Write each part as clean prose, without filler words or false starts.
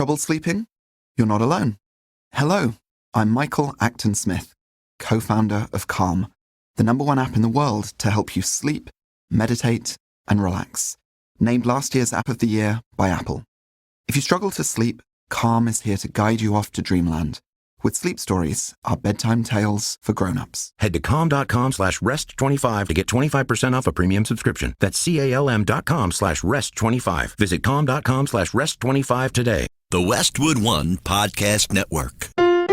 Trouble sleeping? You're not alone. Hello, I'm Michael Acton Smith, co-founder of Calm, the #1 app in the world to help you sleep, meditate, and relax. Named last year's App of the Year by Apple. If you struggle to sleep, Calm is here to guide you off to dreamland with sleep stories, our bedtime tales for grown-ups. Head to calm.com/rest25 to get 25% off a premium subscription. That's CALM.com/rest25. Visit calm.com/rest25 today. The Westwood One Podcast Network. Team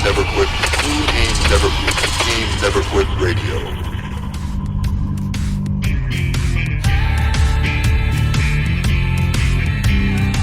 Never Quit. Team Never Quit. Team Never Quit Radio.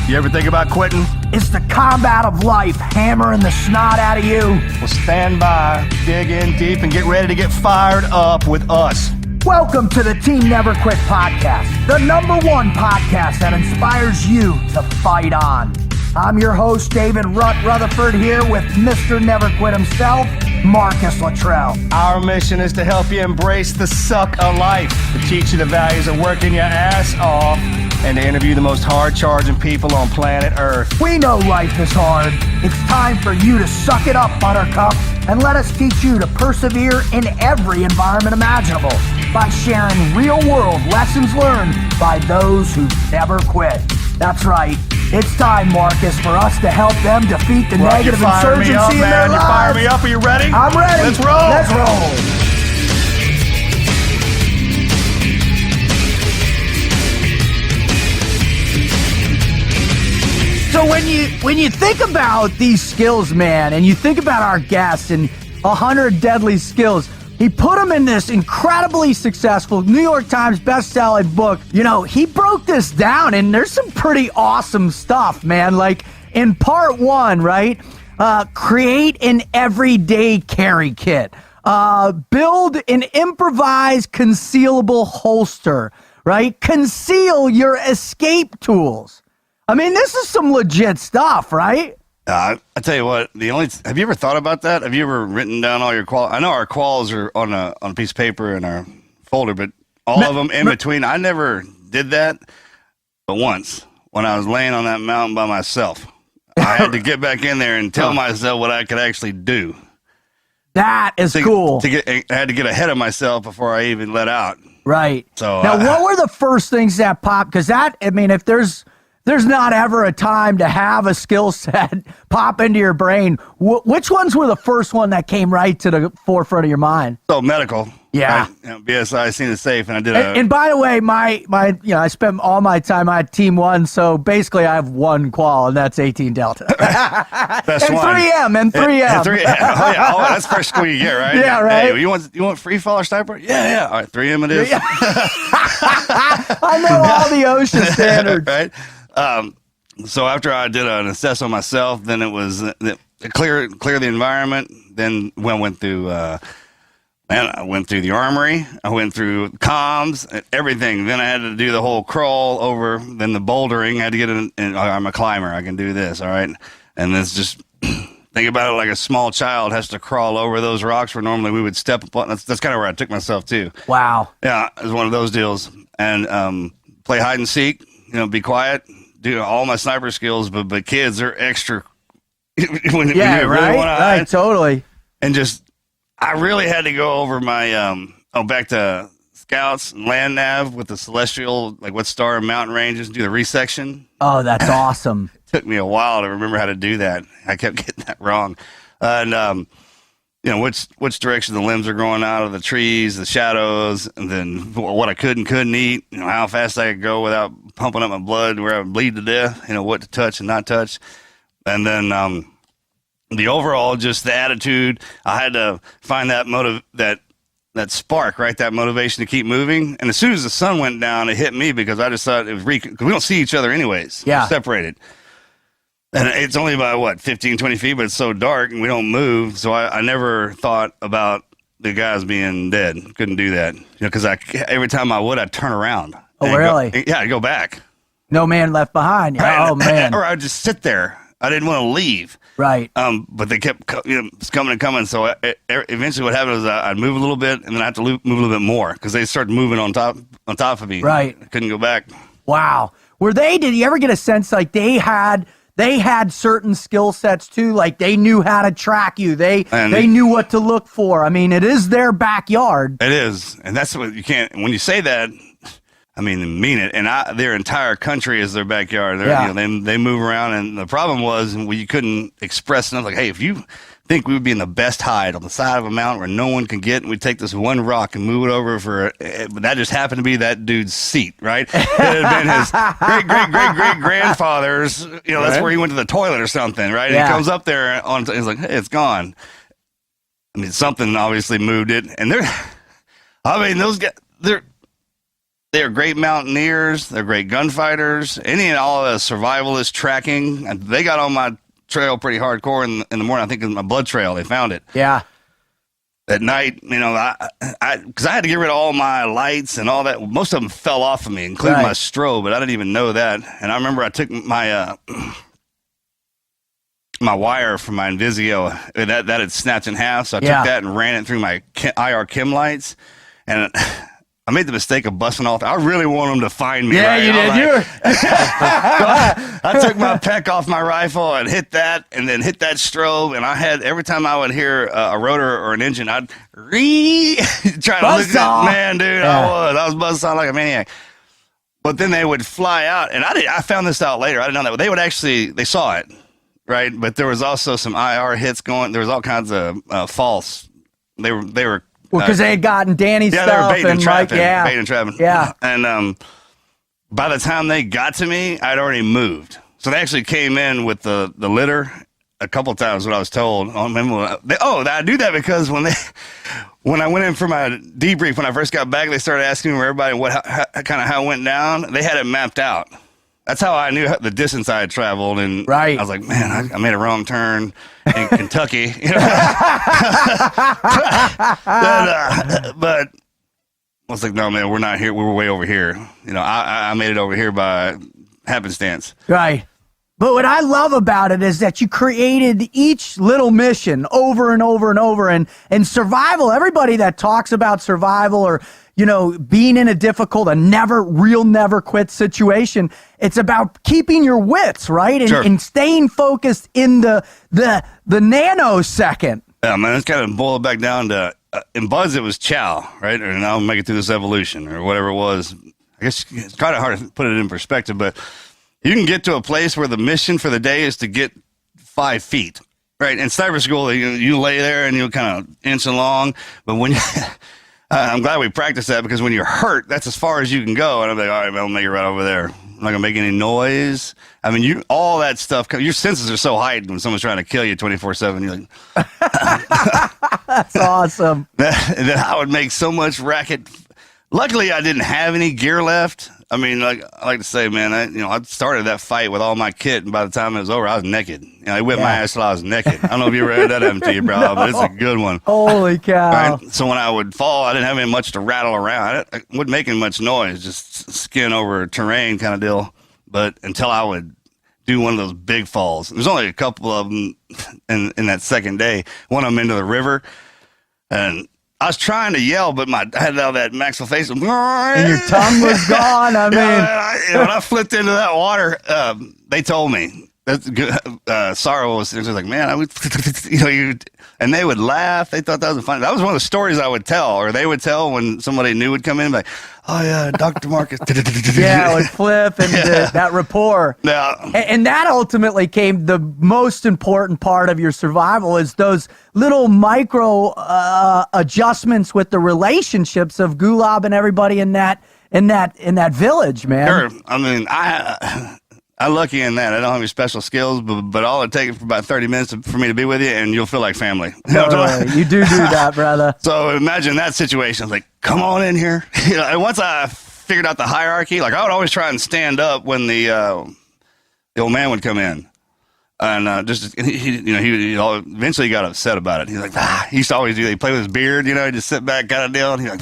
You ever think about quitting? It's the combat of life, hammering the snot out of you. Well, stand by, dig in deep, and get ready to get fired up with us. Welcome to the Team Never Quit podcast, the #1 podcast that inspires you to fight on. I'm your host, David Rutherford, here with Mr. Never Quit himself, Marcus Luttrell. Our mission is to help you embrace the suck of life, to teach you the values of working your ass off, and to interview the most hard-charging people on planet Earth. We know life is hard. It's time for you to suck it up, Buttercup, and let us teach you to persevere in every environment imaginable by sharing real-world lessons learned by those who never quit. That's right. It's time, Marcus, for us to help them defeat the negative insurgency in their lives. You fire me up. Are you ready? I'm ready. Let's roll. Let's roll. So when you think about these skills, man, and you think about our guests and 100 deadly skills, he put them in this incredibly successful New York Times best-selling book. You know, he broke this down, and there's some pretty awesome stuff, man. Like in part 1, right? Create an everyday carry kit. Build an improvised concealable holster, right? Conceal your escape tools. I mean, this is some legit stuff, right? I tell you what, have you ever thought about that? Have you ever written down all your quals? I know our quals are on a piece of paper in our folder, but all of them in between, I never did that. But once, when I was laying on that mountain by myself, I had to get back in there and tell myself what I could actually do. That is cool. I had to get ahead of myself before I even let out. Right. So now, what were the first things that popped? Because if there's not ever a time to have a skill set pop into your brain. Which ones were the first one that came right to the forefront of your mind? So medical. Yeah. BSI seen it safe, and I did and by the way, I spent all my time on Team 1, so basically I have one qual, and that's 18 Delta. Best and one. 3M. And 3M. Oh, that's first school you get, right? Yeah, right. Hey, you want free fall or sniper? Yeah. All right, 3M it is. I know all the OSHA standards. Right. So after I did an assess on myself, then it was clear the environment. Then I went through the armory. I went through comms, everything. Then I had to do the whole crawl over. Then the bouldering. I had to get in. I'm a climber. I can do this. All right. And it's just think about it like a small child has to crawl over those rocks where normally we would step upon. That's kind of where I took myself to. Wow. Yeah, it was one of those deals. And play hide and seek. Be quiet. Do all my sniper skills, but kids are extra. when you really right. Want to right, totally. And just, I really had to go over my back to scouts and land nav with the celestial, like what star and mountain ranges, do the resection. Oh, that's awesome. It took me a while to remember how to do that. I kept getting that wrong, and which direction the limbs are growing out of the trees, the shadows, and then what I could and couldn't eat, how fast I could go without pumping up my blood where I would bleed to death, what to touch and not touch. And then the overall, just the attitude, I had to find that that spark, right? That motivation to keep moving. And as soon as the sun went down, it hit me because I just thought it was because we don't see each other anyways. Yeah. We're separated. And it's only about, 15, 20 feet, but it's so dark and we don't move. So I never thought about the guys being dead. Couldn't do that. Because every time I'd turn around. Oh, really? I'd go back. No man left behind. Right. Oh, man. Or I'd just sit there. I didn't want to leave. Right. But they kept coming and coming. So eventually what happened was I'd move a little bit and then I had to move a little bit more because they started moving on top of me. Right. I couldn't go back. Wow. Did you ever get a sense like they had certain skill sets too? Like they knew how to track you. They knew what to look for. I mean, it is their backyard. It is. And that's what you can't, when you say that, I mean it. And their entire country is their backyard. They move around. And the problem was you couldn't express enough. Like, hey, if you think we would be in the best hide on the side of a mountain where no one can get, and we'd take this one rock and move it over but that just happened to be that dude's seat, right? It had been his great grandfather's, that's where he went to the toilet or something, right? And he comes up there he's like, hey, it's gone. I mean, something obviously moved it. And those guys, they're great mountaineers. They're great gunfighters. Any and all of the survivalist tracking. They got on my trail pretty hardcore in the morning. I think it was my blood trail. They found it. Yeah. At night, because I had to get rid of all my lights and all that. Most of them fell off of me, including my strobe, but I didn't even know that. And I remember I took my my wire from my Invisio that had snapped in half. So I took that and ran it through my IR chem lights. And I made the mistake of busting off. I really want them to find me. Yeah, right? you did. I took my peck off my rifle and hit that, and then hit that strobe. And I had, every time I would hear a rotor or an engine, I'd try to look at, man, dude, I was buzzing like a maniac. But then they would fly out, and I found this out later. I didn't know that, but they would actually, they saw it, right? But there was also some IR hits going. There was all kinds of false. They were. Well, because they had gotten Danny's stuff. They were baiting and and trapping. Like, Baiting and trapping. Yeah. And by the time they got to me, I'd already moved. So they actually came in with the litter a couple of times, what I was told. I do that because when I went in for my debrief, when I first got back, they started asking me where everybody, how it went down. They had it mapped out. That's how I knew the distance I had traveled. And I was like, man, I made a wrong turn in Kentucky. But I was like, no, man, we're not here. We were way over here. I made it over here by happenstance. Right. But what I love about it is that you created each little mission over and over and over. And survival, everybody that talks about survival or, being in a difficult, never quit situation, it's about keeping your wits, right? And staying focused in the nanosecond. Yeah, man, it's kind of boiled back down to, in Buzz, it was chow, right? And I'll make it through this evolution or whatever it was. I guess it's kind of hard to put it in perspective, but you can get to a place where the mission for the day is to get 5 feet, right? In sniper school, you lay there and you'll kind of inch along, but when you... I'm glad we practiced that because when you're hurt, that's as far as you can go. And I'm like, all right, man, I'll make it right over there. I'm not going to make any noise. I mean, all that stuff, your senses are so heightened when someone's trying to kill you 24/7. You're like, that's awesome. That I would make so much racket. Luckily, I didn't have any gear left. I mean, like I like to say, man, I started that fight with all my kit, and by the time it was over, I was naked. They whipped my ass till I was naked. I don't know if you ever had that happen to you, bro, but it's a good one. Holy cow. Right? So when I would fall, I didn't have any much to rattle around. I wasn't making much noise, just skin over terrain kind of deal. But until I would do one of those big falls. There's only a couple of them in that second day. One of them into the river, and I was trying to yell, but I had all that maxillofacial. And your tongue was gone. I mean, when I flipped into that water, they told me. That's good. Sorrow was just like, man, I would, and they would laugh. They thought that was funny. That was one of the stories I would tell, or they would tell when somebody new would come in, like, oh yeah, Dr. Marcus. Yeah, it would flip and that rapport. Yeah. And that ultimately came the most important part of your survival is those little micro adjustments with the relationships of Gulab and everybody in that village, man. Sure. I mean, I'm lucky in that. I don't have any special skills, but all it takes for about 30 minutes for me to be with you, and you'll feel like family. You do that, brother. So imagine that situation. I was like, come on in here. And once I figured out the hierarchy, like I would always try and stand up when the old man would come in. And he eventually got upset about it. He's like, he used to always do that. He play with his beard, he'd just sit back kind of deal. And he's like,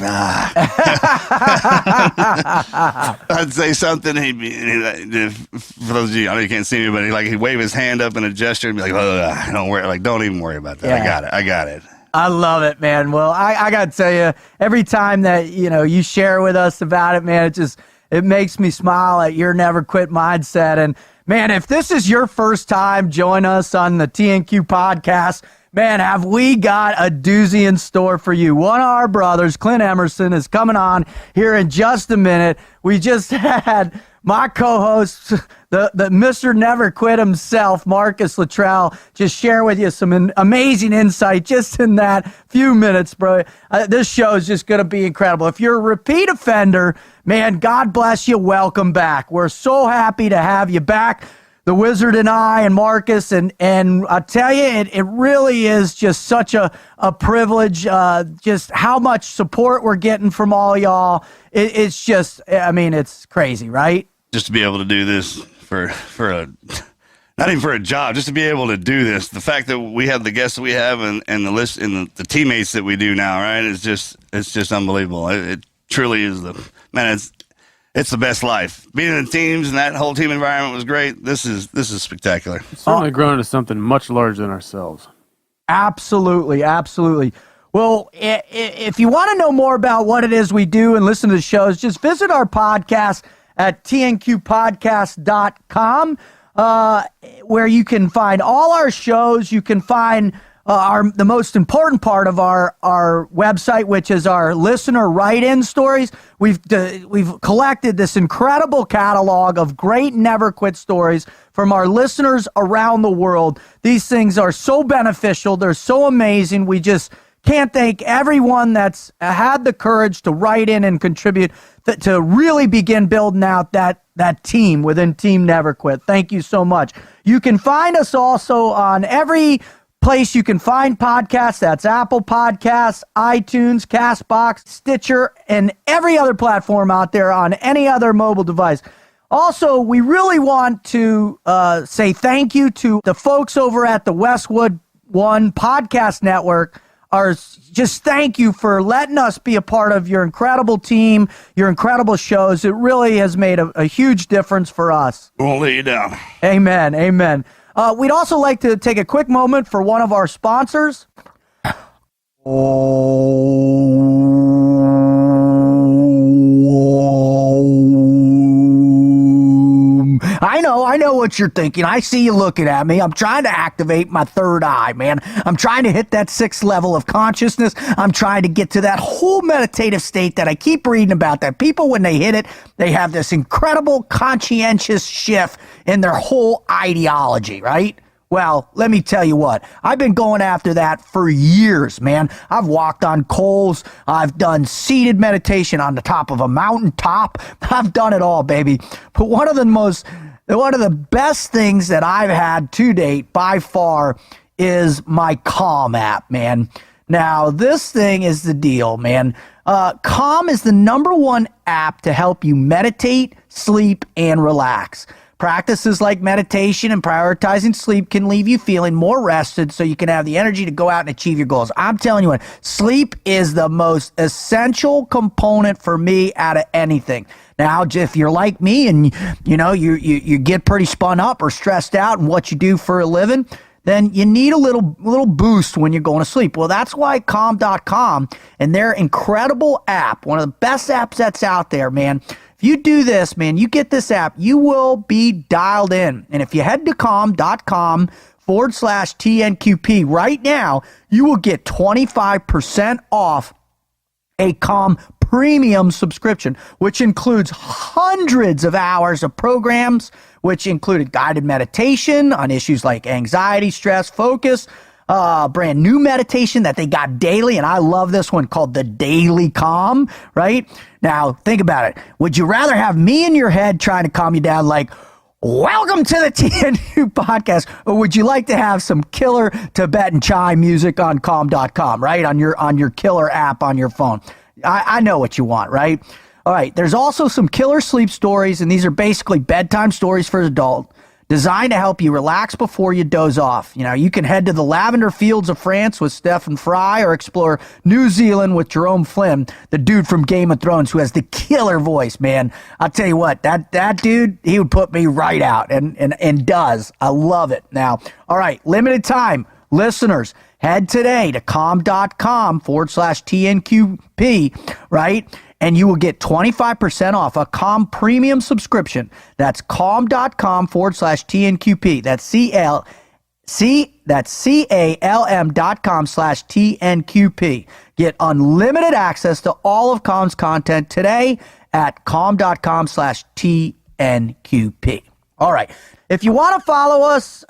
I'd say something. For those of you, I know you can't see me, but he'd wave his hand up in a gesture and be like, don't worry. Like, don't even worry about that. Yeah. I got it. I love it, man. Well, I got to tell you, every time that, you share with us about it, man, it makes me smile at your never quit mindset. And man, if this is your first time join us on the TNQ podcast, man, have we got a doozy in store for you. One of our brothers, Clint Emerson, is coming on here in just a minute. We just had my co-host, the Mr. Never Quit himself, Marcus Luttrell, just share with you some amazing insight just in that few minutes, bro. This show is just going to be incredible. If you're a repeat offender, man, God bless you. Welcome back. We're so happy to have you back. The Wizard and I and Marcus, and I tell you, it really is just such a privilege, just how much support we're getting from all y'all. It's just, it's crazy, right? Just to be able to do this for not even for a job, just to be able to do this. The fact that we have the guests that we have and the list and the teammates that we do now, right? It's just unbelievable. It truly is it's the best life. Being in teams and that whole team environment was great. This is spectacular. It's certainly grown into something much larger than ourselves. Absolutely, absolutely. Well, if you want to know more about what it is we do and listen to the shows, just visit our podcast at tnqpodcast.com, where you can find all our shows. You can find the most important part of our website, which is our listener write-in stories. We've collected this incredible catalog of great never quit stories from our listeners around the world. These things are so beneficial. They're so amazing. We just can't thank everyone that's had the courage to write in and contribute to really begin building out that team within Team Never Quit. Thank you so much. You can find us also on every place you can find podcasts. That's Apple Podcasts, iTunes, CastBox, Stitcher, and every other platform out there on any other mobile device. Also, we really want to say thank you to the folks over at the Westwood One Podcast Network. Just thank you for letting us be a part of your incredible team, your incredible shows. It really has made a huge difference for us. Won't let you down. Amen. Amen. We'd also like to take a quick moment for one of our sponsors. I know what you're thinking. I see you looking at me. I'm trying to activate my third eye, man. I'm trying to hit that 6th level of consciousness. I'm trying to get to that whole meditative state that I keep reading about, that people, when they hit it, they have this incredible conscientious shift in their whole ideology, right? Well, let me tell you what, I've been going after that for years, man. I've walked on coals. I've done seated meditation on the top of a mountaintop. I've done it all, baby. But one of the best things that I've had to date by far is my Calm app, man. Now, this thing is the deal, man. Calm is the #1 app to help you meditate, sleep, and relax. Practices like meditation and prioritizing sleep can leave you feeling more rested so you can have the energy to go out and achieve your goals. I'm telling you what, sleep is the most essential component for me out of anything. Now, if you're like me and you get pretty spun up or stressed out in what you do for a living, then you need a little boost when you're going to sleep. Well, that's why Calm.com and their incredible app, one of the best apps that's out there, man. If you do this, man, you get this app, you will be dialed in. And if you head to calm.com/TNQP right now, you will get 25% off a Calm premium subscription, which includes hundreds of hours of programs, which included guided meditation on issues like anxiety, stress, focus, brand new meditation that they got daily, and I love this one called the Daily Calm, right? Now, think about it. Would you rather have me in your head trying to calm you down like, welcome to the TNU podcast, or would you like to have some killer Tibetan chai music on calm.com, right? On your killer app on your phone. I know what you want, right? All right, there's also some killer sleep stories, and these are basically bedtime stories for adults designed to help you relax before you doze off. You know, you can head to the lavender fields of France with Stephen Fry or explore New Zealand with Jerome Flynn, the dude from Game of Thrones who has the killer voice, man. I'll tell you what, that dude, he would put me right out and does. I love it. Now, all right, limited time. Listeners, head today to calm.com/TNQP, right? And you will get 25% off a Calm premium subscription. That's calm.com/TNQP. That's CALM.com/TNQP. Get unlimited access to all of Calm's content today at calm.com/TNQP. All right. If you want to follow us,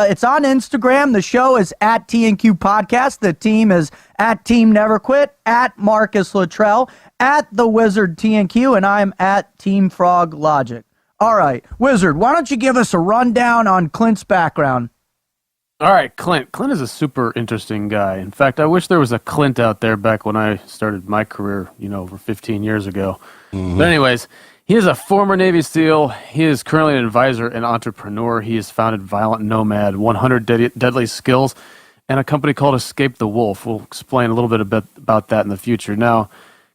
it's on Instagram. The show is at TNQ Podcast. The team is at Team Never Quit, at Marcus Luttrell, at The Wizard TNQ, and I'm at Team Frog Logic. All right, Wizard, why don't you give us a rundown on Clint's background? All right, Clint. Clint is a super interesting guy. In fact, I wish there was a Clint out there back when I started my career, over 15 years ago. But anyways, he is a former Navy SEAL. He is currently an advisor and entrepreneur. He has founded Violent Nomad, 100 Deadly Skills, and a company called Escape the Wolf. We'll explain a little bit about that in the future. Now,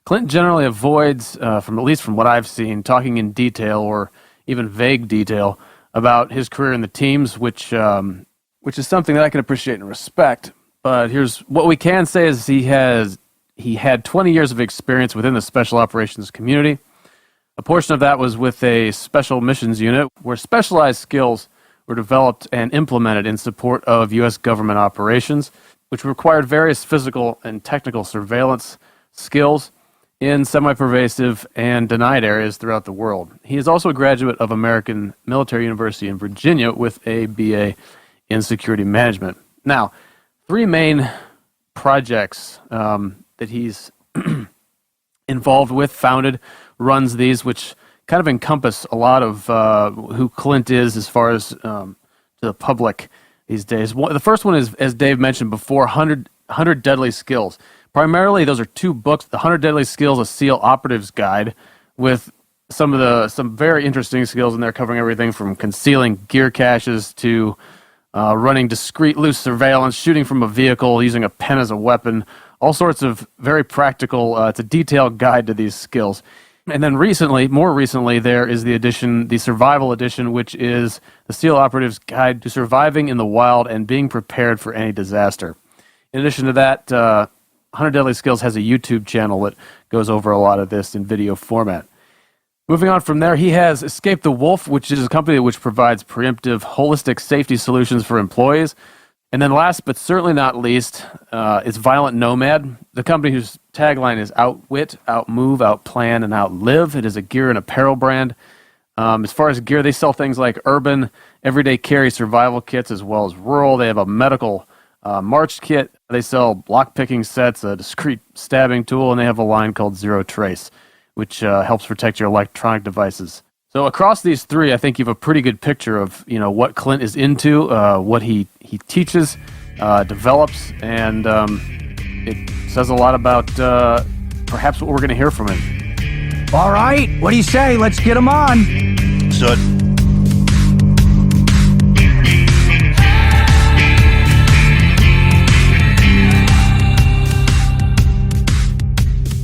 Clint generally avoids, at least from what I've seen, talking in detail or even vague detail about his career in the teams, which is something that I can appreciate and respect. But here's what we can say is he had 20 years of experience within the special operations community. A portion of that was with a special missions unit where specialized skills were developed and implemented in support of U.S. government operations, which required various physical and technical surveillance skills in semi-pervasive and denied areas throughout the world. He is also a graduate of American Military University in Virginia with a BA in security management. Now, three main projects that he's involved with, founded, runs these, which kind of encompass a lot of who Clint is as far as to the public these days. The first one is, as Dave mentioned before, 100 Deadly Skills. Primarily, those are two books, The 100 Deadly Skills, A SEAL Operative's Guide, with some very interesting skills in there, covering everything from concealing gear caches to running discreet loose surveillance, shooting from a vehicle, using a pen as a weapon, all sorts of very practical, it's a detailed guide to these skills. And then more recently, there is the Survival Edition, which is the SEAL Operative's Guide to Surviving in the Wild and Being Prepared for Any Disaster. In addition to that, 100 Deadly Skills has a YouTube channel that goes over a lot of this in video format. Moving on from there, he has Escape the Wolf, which is a company which provides preemptive, holistic safety solutions for employees. And then last but certainly not least, is Violent Nomad, the company whose tagline is outwit, outmove, outplan, and outlive. It is a gear and apparel brand. As far as gear, they sell things like urban, everyday carry survival kits, as well as rural. They have a medical march kit. They sell lock-picking sets, a discreet stabbing tool, and they have a line called Zero Trace, which helps protect your electronic devices. So across these three, I think you have a pretty good picture of what Clint is into, what he teaches, develops, and it says a lot about perhaps what we're going to hear from him. All right, what do you say? Let's get him on. So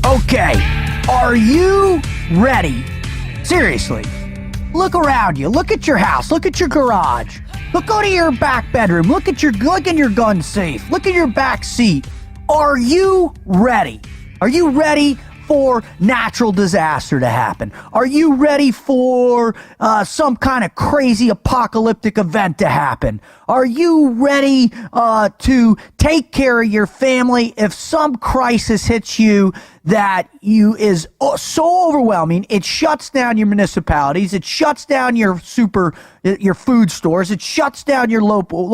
Okay, are you ready? Seriously, look around you. Look at your house. Look at your garage. Go to your back bedroom. Look in your gun safe. Look at your back seat. Are you ready? Are you ready for natural disaster to happen? Are you ready for some kind of crazy apocalyptic event to happen? Are you ready to take care of your family if some crisis hits you that is so overwhelming it shuts down your municipalities, it shuts down your food stores, it shuts down your local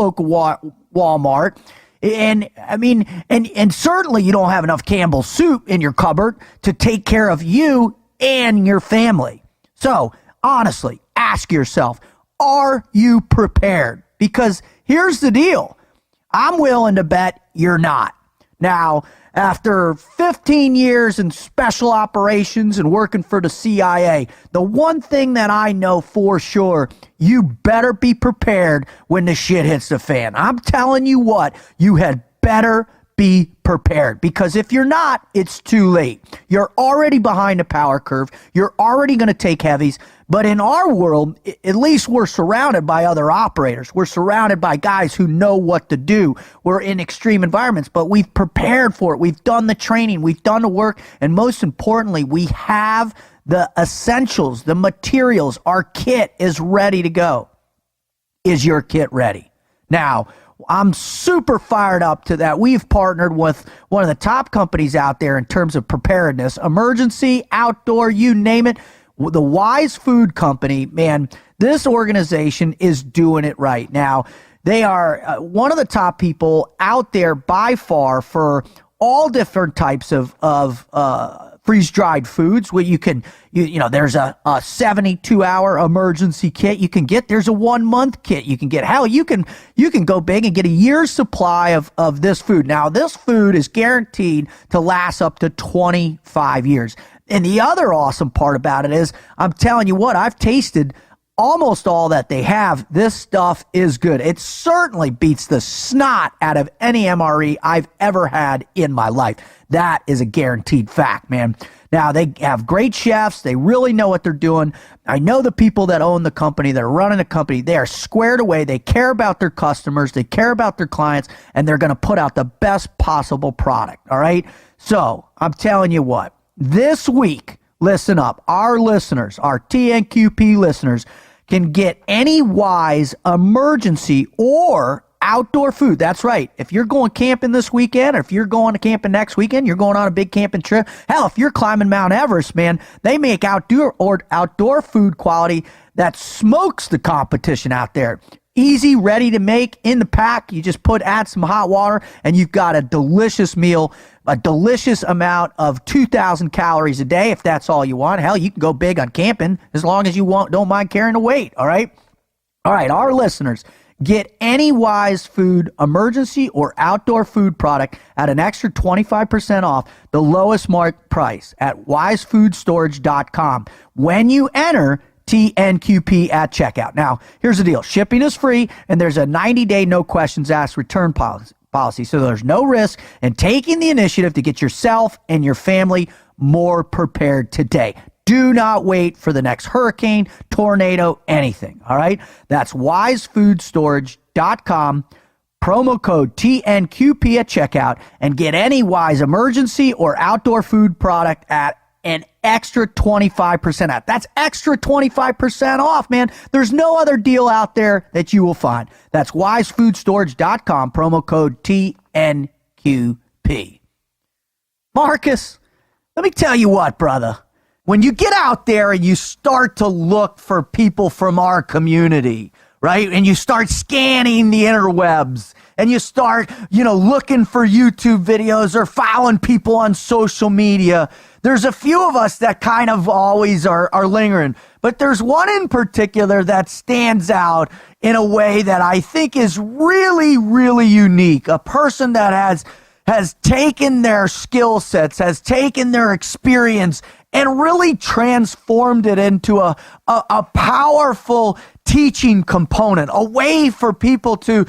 Walmart? And I mean, and certainly you don't have enough Campbell's soup in your cupboard to take care of you and your family. So honestly, ask yourself, are you prepared? Because here's the deal. I'm willing to bet you're not. Now, after 15 years in special operations and working for the CIA, the one thing that I know for sure, you better be prepared when the shit hits the fan. I'm telling you what, you had better be prepared, because if you're not, it's too late. You're already behind the power curve. You're already going to take heavies. But in our world, at least we're surrounded by other operators. We're surrounded by guys who know what to do. We're in extreme environments, but we've prepared for it. We've done the training. We've done the work. And most importantly, we have the essentials, the materials. Our kit is ready to go. Is your kit ready? Now, I'm super fired up to that. We've partnered with one of the top companies out there in terms of preparedness, emergency, outdoor, you name it. The Wise Food Company, man, this organization is doing it right. Now, they are one of the top people out there by far for all different types of freeze-dried foods where you can, there's a 72-hour emergency kit you can get. There's a 1-month kit you can get. Hell, you can go big and get a year's supply of this food. Now, this food is guaranteed to last up to 25 years. And the other awesome part about it is, I'm telling you what, I've tasted almost all that they have. This stuff is good. It certainly beats the snot out of any MRE I've ever had in my life. That is a guaranteed fact, man. Now, they have great chefs. They really know what they're doing. I know the people that own the company, that are running the company, they are squared away. They care about their customers. They care about their clients, and they're going to put out the best possible product, all right? So, I'm telling you what, this week, listen up, our listeners, our TNQP listeners, can get any Wise emergency or outdoor food. That's right. If you're going camping this weekend, or if you're going to camping next weekend, you're going on a big camping trip. Hell, if you're climbing Mount Everest, man, they make outdoor food quality that smokes the competition out there. Easy, ready to make, in the pack. You just add some hot water, and you've got a delicious meal, a delicious amount of 2,000 calories a day, if that's all you want. Hell, you can go big on camping as long as you don't mind carrying the weight, all right? All right, our listeners, get any Wise Food emergency or outdoor food product at an extra 25% off the lowest marked price at wisefoodstorage.com when you enter TNQP at checkout. Now, here's the deal. Shipping is free, and there's a 90-day no questions asked return policy, so there's no risk in taking the initiative to get yourself and your family more prepared today. Do not wait for the next hurricane, tornado, anything, all right? That's wisefoodstorage.com, promo code TNQP at checkout, and get any Wise emergency or outdoor food product at an extra 25% off. That's extra 25% off, man. There's no other deal out there that you will find. That's wisefoodstorage.com, promo code TNQP. Marcus, let me tell you what, brother. When you get out there and you start to look for people from our community, right? And you start scanning the interwebs, and you start, looking for YouTube videos or following people on social media. There's a few of us that kind of always are lingering, but there's one in particular that stands out in a way that I think is really, really unique. A person that has taken their skill sets, has taken their experience, and really transformed it into a powerful teaching component, a way for people to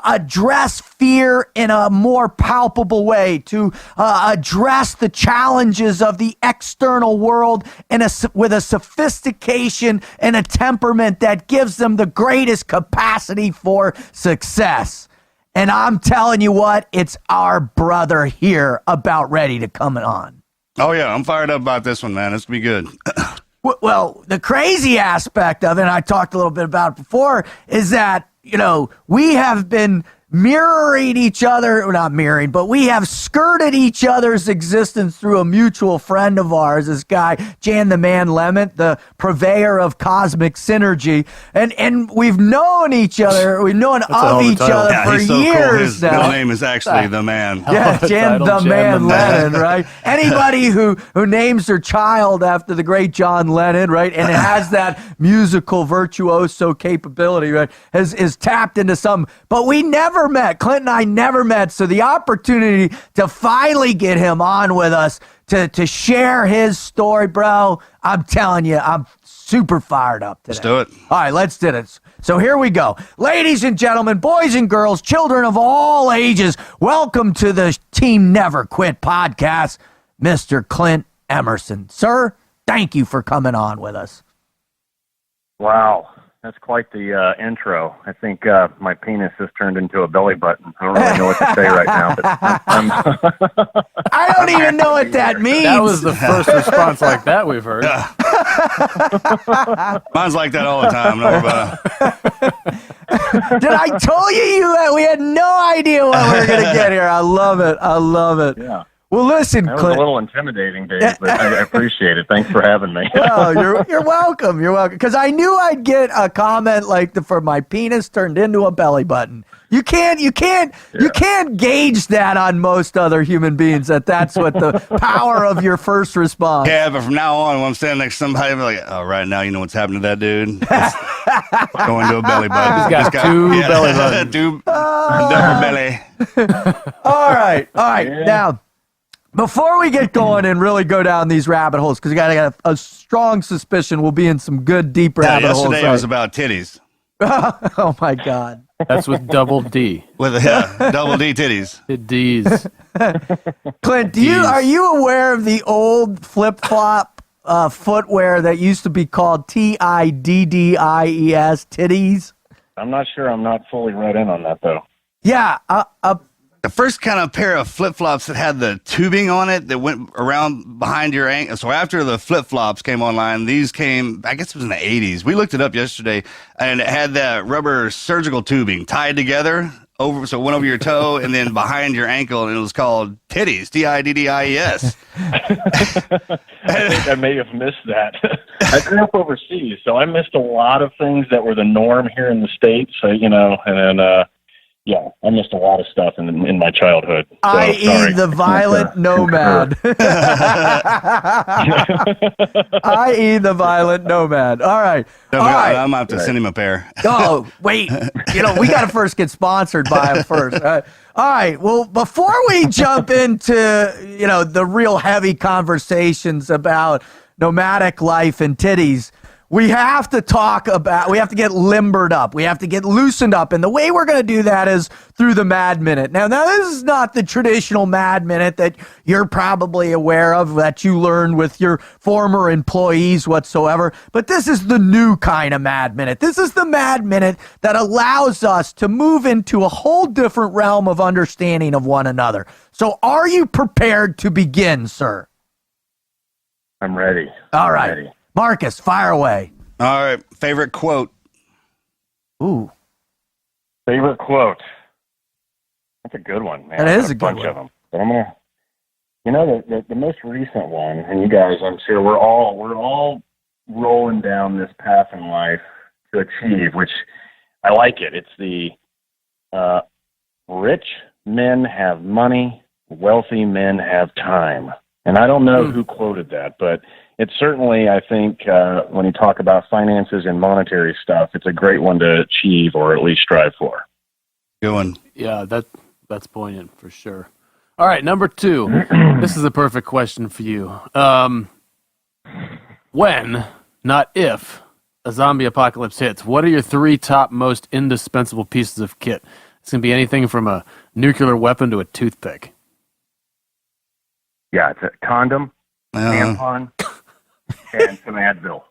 address fear in a more palpable way, to address the challenges of the external world with a sophistication and a temperament that gives them the greatest capacity for success. And I'm telling you what, it's our brother here about ready to come on. Oh, yeah, I'm fired up about this one, man. It's going to be good. Well, the crazy aspect of it, and I talked a little bit about it before, is that, we have been mirroring each other, well, not mirroring, but we have skirted each other's existence through a mutual friend of ours, this guy, Jan the Man Lemon, the purveyor of cosmic synergy. And we've known each other, we've known of each other for he's so years cool. His now. real name is actually The Man. Yeah, Jan the Man Lennon, right? Anybody who names their child after the great John Lennon, right, and it has that musical virtuoso capability, right, is tapped into something. But we never never met. Clint and I never met. So the opportunity to finally get him on with us to share his story, bro, I'm telling you, I'm super fired up today. Let's do it. All right, let's do this. So here we go. Ladies and gentlemen, boys and girls, children of all ages, welcome to the Team Never Quit podcast, Mr. Clint Emerson. Sir, thank you for coming on with us. Wow, that's quite the intro. I think my penis has turned into a belly button. I don't really know what to say right now. But I don't even know what that means. That was the first response like that we've heard. Mine's like that all the time. Did I tell you we had no idea what we were going to get here? I love it. I love it. Yeah. Well, listen, that was Clint. a little intimidating, Dave, but I appreciate it. Thanks for having me. Oh, you're welcome. You're welcome. Because I knew I'd get a comment like for my penis turned into a belly button. You can't gauge that on most other human beings. That's what the power of your first response. Yeah, but from now on, when I'm standing next to somebody, I'm like, oh, right now, you know what's happening to that dude? It's going to a belly button. He's got two belly buttons. Double belly. All right. Yeah. Now, before we get going and really go down these rabbit holes, because I got a strong suspicion we'll be in some good deep rabbit holes. Yesterday was about titties. Oh my God. That's with double D. With double D titties. The D's. Clint, are you aware of the old flip-flop footwear that used to be called TIDDIES, titties? I'm not sure. I'm not fully read in on that, though. Yeah, The first kind of pair of flip-flops that had the tubing on it that went around behind your ankle. So after the flip-flops came online, these came, I guess it was in the 80s. We looked it up yesterday, and it had that rubber surgical tubing tied together over, so it went over your toe and then behind your ankle, and it was called titties, TIDDIES. I think I may have missed that. I grew up overseas, so I missed a lot of things that were the norm here in the States. So, and then, yeah, I missed a lot of stuff in my childhood. So, i.e. the violent nomad. i.e. the violent nomad. All right. No, All right. I'm going to have to send him a pair. Oh, wait. We got to first get sponsored by him first. All right. Well, before we jump into, the real heavy conversations about nomadic life and titties, we have to get limbered up. We have to get loosened up. And the way we're going to do that is through the Mad Minute. Now, this is not the traditional Mad Minute that you're probably aware of, that you learned with your former employees whatsoever. But this is the new kind of Mad Minute. This is the Mad Minute that allows us to move into a whole different realm of understanding of one another. So are you prepared to begin, sir? I'm ready. All right. Ready. Marcus, fire away. All right. Favorite quote? Ooh. Favorite quote? That's a good one, man. That is a good bunch one. of them. But I'm gonna, the most recent one, and you guys, I'm sure we're all rolling down this path in life to achieve, which I like it. It's the rich men have money, wealthy men have time. And I don't know who quoted that, but it's certainly, I think, when you talk about finances and monetary stuff, it's a great one to achieve or at least strive for. Good one. Yeah, that's poignant for sure. All right, number 2. This is a perfect question for you. When, not if, a zombie apocalypse hits, what are your 3 top most indispensable pieces of kit? It's going to be anything from a nuclear weapon to a toothpick. Yeah, it's a condom, tampon, and some Advil.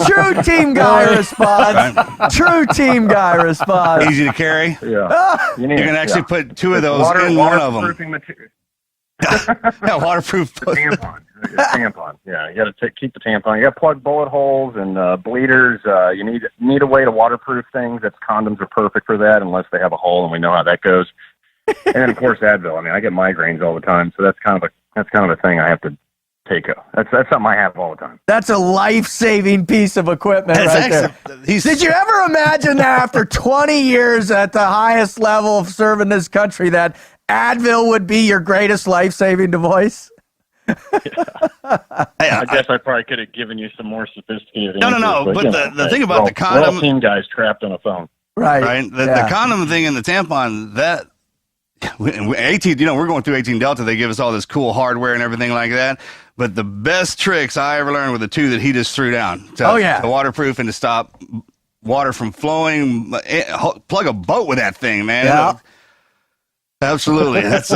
True team guy response. True team guy response. Easy to carry. Yeah. You can actually put 2 of those Water, in one of them. waterproofing material. Yeah, waterproof. The tampon. Tampon. Yeah, you got to keep the tampon. You got to plug bullet holes and bleeders. You need a way to waterproof things. Condoms are perfect for that, unless they have a hole, and we know how that goes. And then, of course, Advil. I mean, I get migraines all the time, so that's kind of a thing I have to take. That's something I have all the time. That's a life-saving piece of equipment there. Did you ever imagine that after 20 years at the highest level of serving this country, that Advil would be your greatest life-saving device? I guess I probably could have given you some more sophisticated No. answers, But the thing about the condom, we're all team guys trapped on a phone. right? The condom thing and the tampon, that 18, we're going through 18 Delta. They give us all this cool hardware and everything like that. But the best tricks I ever learned were the two that he just threw down. To waterproof and to stop water from flowing. Plug a boat with that thing, man. Yeah. Absolutely. That's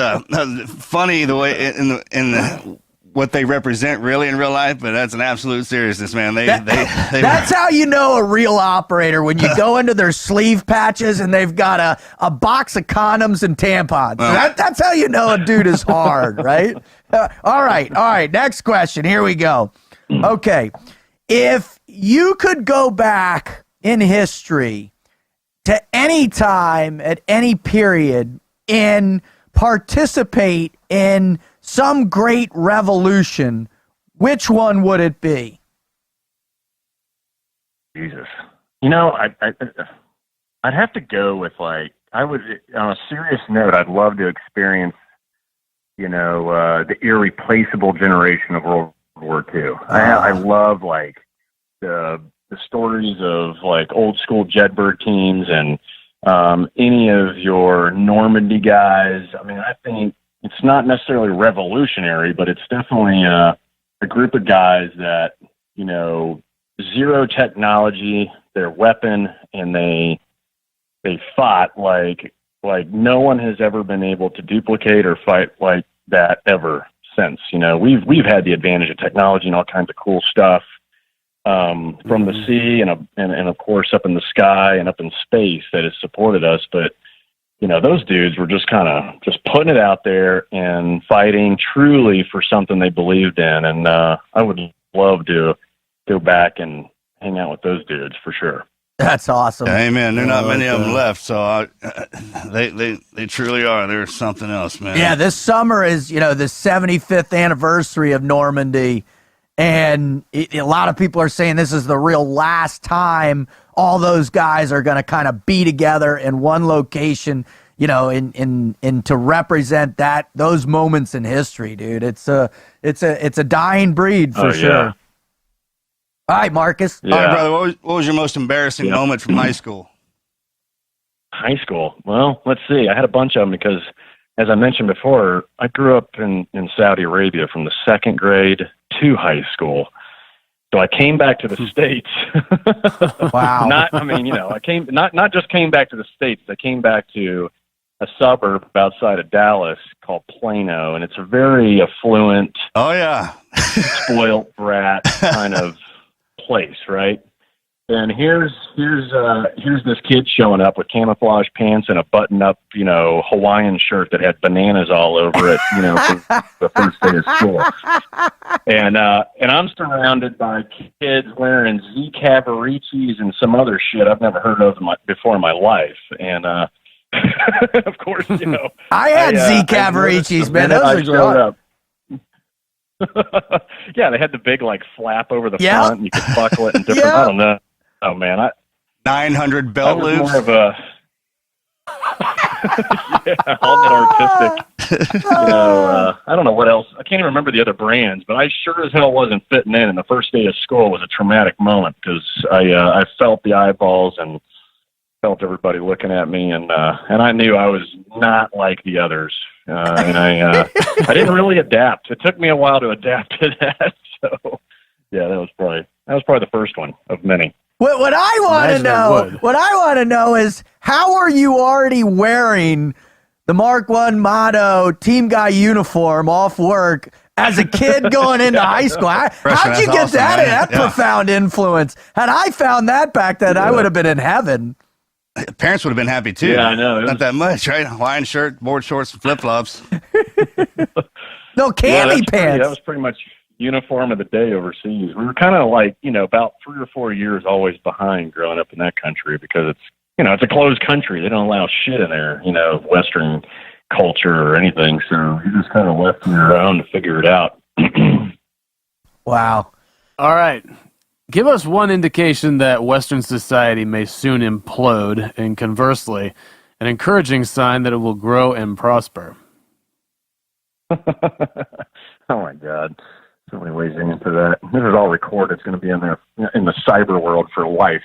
funny the way in what they represent really in real life, but that's an absolute seriousness, man. That's how you know a real operator, when you go into their sleeve patches and they've got a box of condoms and tampons. That's how you know a dude is hard, right? All right. Next question. Here we go. Okay. If you could go back in history to any time at any period and participate in some great revolution, which one would it be? Jesus. I'd have to go with, on a serious note, I'd love to experience, the irreplaceable generation of World War II. I love, the stories of, old school Jedburgh teams and any of your Normandy guys. I mean, I think it's not necessarily revolutionary, but it's definitely a group of guys that, zero technology, their weapon, and they fought like no one has ever been able to duplicate or fight like that ever since. We've had the advantage of technology and all kinds of cool stuff from the sea and of course up in the sky and up in space that has supported us, but those dudes were just kind of just putting it out there and fighting truly for something they believed in. And I would love to go back and hang out with those dudes for sure. That's awesome. Yeah, amen. There are not many of them left, so they truly are. They're something else, man. Yeah, this summer is, the 75th anniversary of Normandy. And a lot of people are saying this is the real last time all those guys are going to kind of be together in one location, in to represent those moments in history, dude. It's a dying breed for sure. Yeah. All right, Marcus. Yeah. All right, brother. What was your most embarrassing moment from high school? High school. Well, let's see. I had a bunch of them because, as I mentioned before, I grew up in Saudi Arabia from the second grade to high school. So I came back to the States. Wow. Not just came back to the States. I came back to a suburb outside of Dallas called Plano, and it's a very affluent, spoiled brat kind of place, right? And here's this kid showing up with camouflage pants and a button-up, Hawaiian shirt that had bananas all over it, for the first day of school. And I'm surrounded by kids wearing Z Cavaricis and some other shit I've never heard of before in my life. And of course, I had Z Cavaricis, man. Those are good. Yeah, they had the big flap over the front, and you could buckle it and different. I don't know. Oh man, 900 belt loops. More of a all that artistic. I don't know what else. I can't even remember the other brands, but I sure as hell wasn't fitting in. And the first day of school was a traumatic moment because I felt the eyeballs and felt everybody looking at me, and I knew I was not like the others, and I didn't really adapt. It took me a while to adapt to that. So yeah, that was probably the first one of many. What I want to know is, how are you already wearing the Mark I Motto team guy uniform off work as a kid going into high school? How'd you get that profound influence? Had I found that back then, I would have been in heaven. Parents would have been happy too. Yeah, I know. Not that much, right? Hawaiian shirt, board shorts, and flip-flops. No, cami pants. That was pretty much uniform of the day overseas. We were kind of about 3 or 4 years always behind growing up in that country because it's it's a closed country. They don't allow shit in there, Western culture or anything. So you just kind of left on your own to figure it out. Wow. All right. Give us one indication that Western society may soon implode, and conversely, an encouraging sign that it will grow and prosper. Oh my God. So many ways into that. This is all recorded. It's going to be in there in the cyber world for life.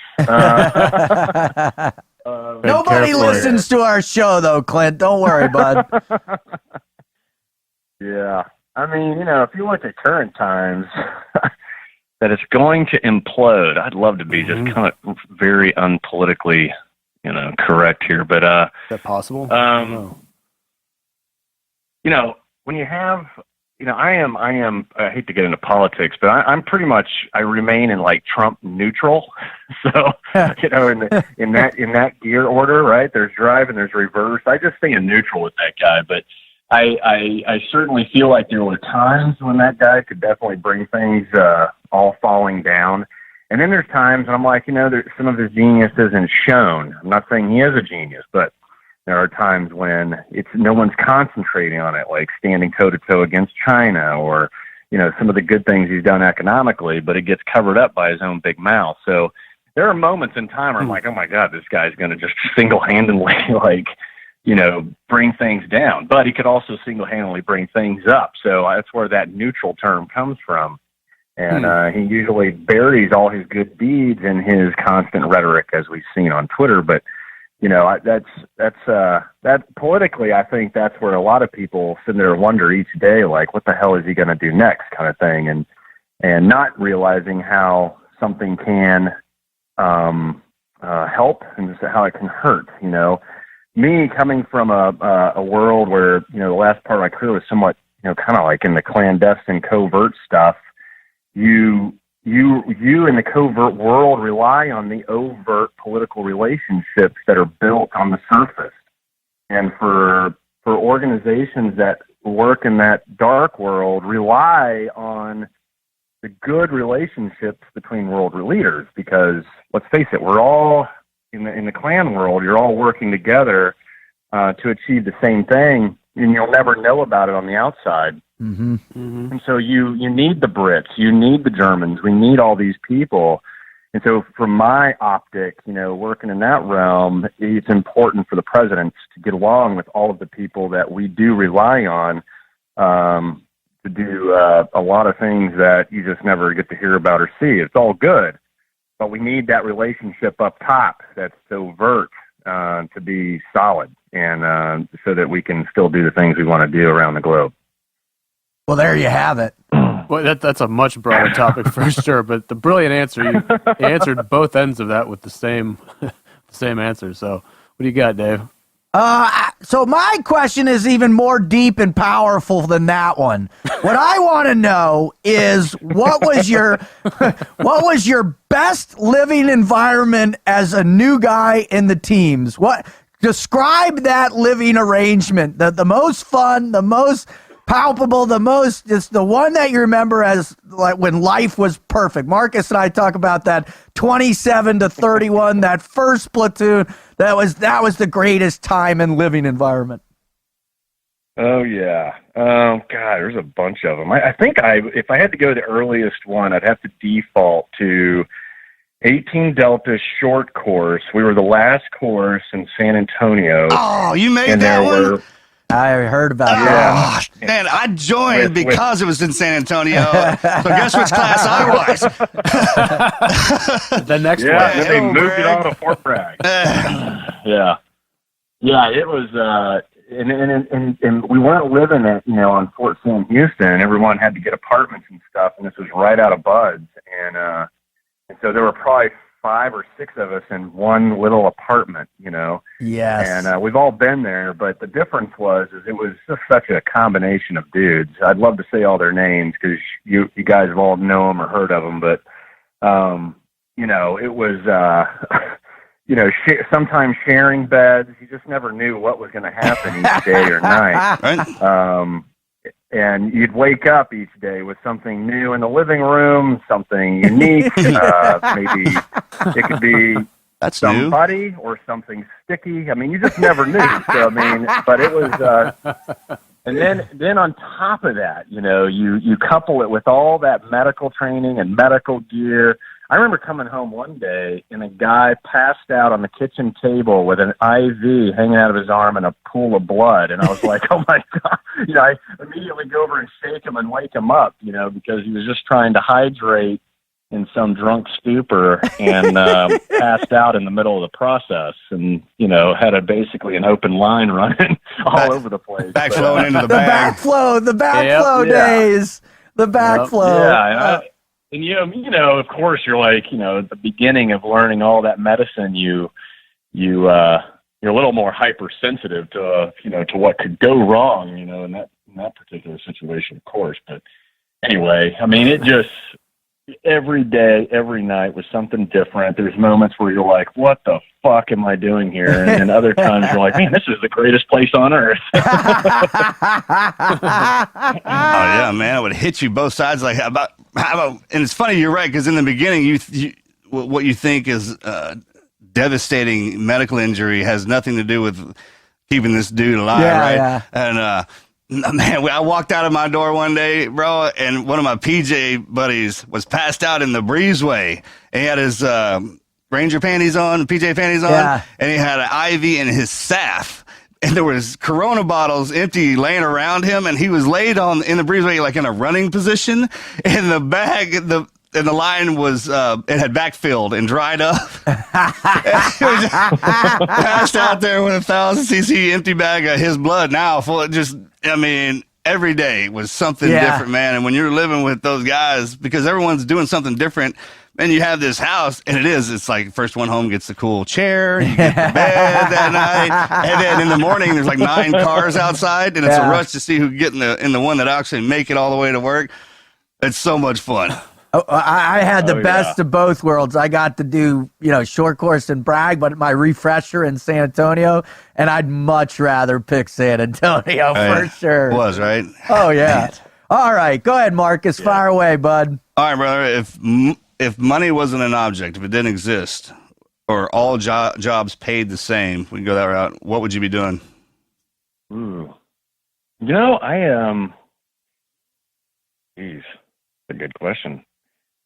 Nobody listens to our show, though, Clint. Don't worry, bud. Yeah. I mean, if you look at current times, that it's going to implode. I'd love to be just kind of very unpolitically, correct here. But, is that possible? When you have, I hate to get into politics, but I'm pretty much, I remain in like Trump neutral. So, in that gear order, right? There's drive and there's reverse. I just stay in neutral with that guy. But I certainly feel like there were times when that guy could definitely bring things all falling down. And then there's times when I'm like, some of his genius isn't shown. I'm not saying he is a genius, but there are times when no one's concentrating on it, like standing toe-to-toe against China or, some of the good things he's done economically, but it gets covered up by his own big mouth. So there are moments in time where I'm like, oh, my God, this guy's going to just single-handedly, bring things down. But he could also single-handedly bring things up. So that's where that neutral term comes from. And he usually buries all his good deeds in his constant rhetoric, as we've seen on Twitter. But that politically, I think that's where a lot of people sit there and wonder each day, like, what the hell is he going to do next, kind of thing, and not realizing how something can help and just how it can hurt. Me coming from a world where the last part of my career was somewhat kind of like in the clandestine, covert stuff. You in the covert world rely on the overt political relationships that are built on the surface. And for organizations that work in that dark world, rely on the good relationships between world leaders. Because let's face it, we're all in the clan world. You're all working together to achieve the same thing, and you'll never know about it on the outside. Mm-hmm. Mm-hmm. And so you need the Brits, you need the Germans, we need all these people. And so from my optic, working in that realm, it's important for the presidents to get along with all of the people that we do rely on to do a lot of things that you just never get to hear about or see. It's all good, but we need that relationship up top that's overt to be solid, and so that we can still do the things we want to do around the globe. Well, there you have it. Well, that's a much broader topic for sure, but the brilliant answer, you answered both ends of that with the same answer. So what do you got, Dave? So my question is even more deep and powerful than that one. What I want to know is what was your best living environment as a new guy in the teams? Describe that living arrangement, the most fun, the most palpable, it's the one that you remember as like when life was perfect. Marcus and I talk about that 27-31, that first platoon. That was the greatest time and living environment. Oh yeah. Oh God, there's a bunch of them. I think if I had to go the earliest one, I'd have to default to 18 Delta short course. We were the last course in San Antonio. Oh, you made that one? I heard about that. Oh, man, I joined because it was in San Antonio. So guess which class I was? The next one. Yeah, then they moved it on to Fort Bragg. Yeah, it was, and we weren't living at, on Fort Sam Houston, and everyone had to get apartments and stuff, and this was right out of Bud's, and so there were probably 5 or 6 of us in one little apartment, Yes. And we've all been there, but the difference is it was just such a combination of dudes. I'd love to say all their names because you guys have all know them or heard of them, but it was sometimes sharing beds. You just never knew what was going to happen each day or night. Right. And you'd wake up each day with something new in the living room, something unique. Maybe it could be somebody or something sticky. I mean, you just never knew. So, but it was, and then on top of that, you couple it with all that medical training and medical gear. I remember coming home one day and a guy passed out on the kitchen table with an IV hanging out of his arm and a pool of blood. And I was like, oh my God. I immediately go over and shake him and wake him up, because he was just trying to hydrate in some drunk stupor and passed out in the middle of the process, and had basically an open line running all over the place. Backflowing into the bag. The backflow days, the backflow. Yeah, and of course, you're like, at the beginning of learning all that medicine, you're a little more hypersensitive to to what could go wrong, in that particular situation, of course. But anyway, I mean, it just. Every day, every night was something different. There's moments where you're like, what the fuck am I doing here? And then other times you're like, man, this is the greatest place on earth. Oh, yeah, man. It would hit you both sides. Like, and it's funny, you're right, because in the beginning, what you think is devastating medical injury has nothing to do with keeping this dude alive, right? Yeah. And, man, I walked out of my door one day, bro, and one of my PJ buddies was passed out in the breezeway. And he had his Ranger panties on, PJ panties on, and he had an IV in his staff. And there was Corona bottles empty laying around him, and he was laid in the breezeway like in a running position. And the bag, and the line was, it had backfilled and dried up. He was passed out there with a 1,000 cc empty bag of his blood now full of every day was something different, man. And when you're living with those guys, because everyone's doing something different, and you have this house, and it's like first one home gets the cool chair, you get the bed that night, and then in the morning there's like 9 cars outside, and it's a rush to see who get in the one that actually make it all the way to work. It's so much fun. Oh, I had the best of both worlds. I got to do, short course in Bragg, but my refresher in San Antonio, and I'd much rather pick San Antonio for sure. It was, right? Oh, yeah. All right. Go ahead, Marcus. Fire away, bud. All right, brother. If money wasn't an object, if it didn't exist, or all jobs paid the same, we can go that route, what would you be doing? Ooh. Geez, that's a good question.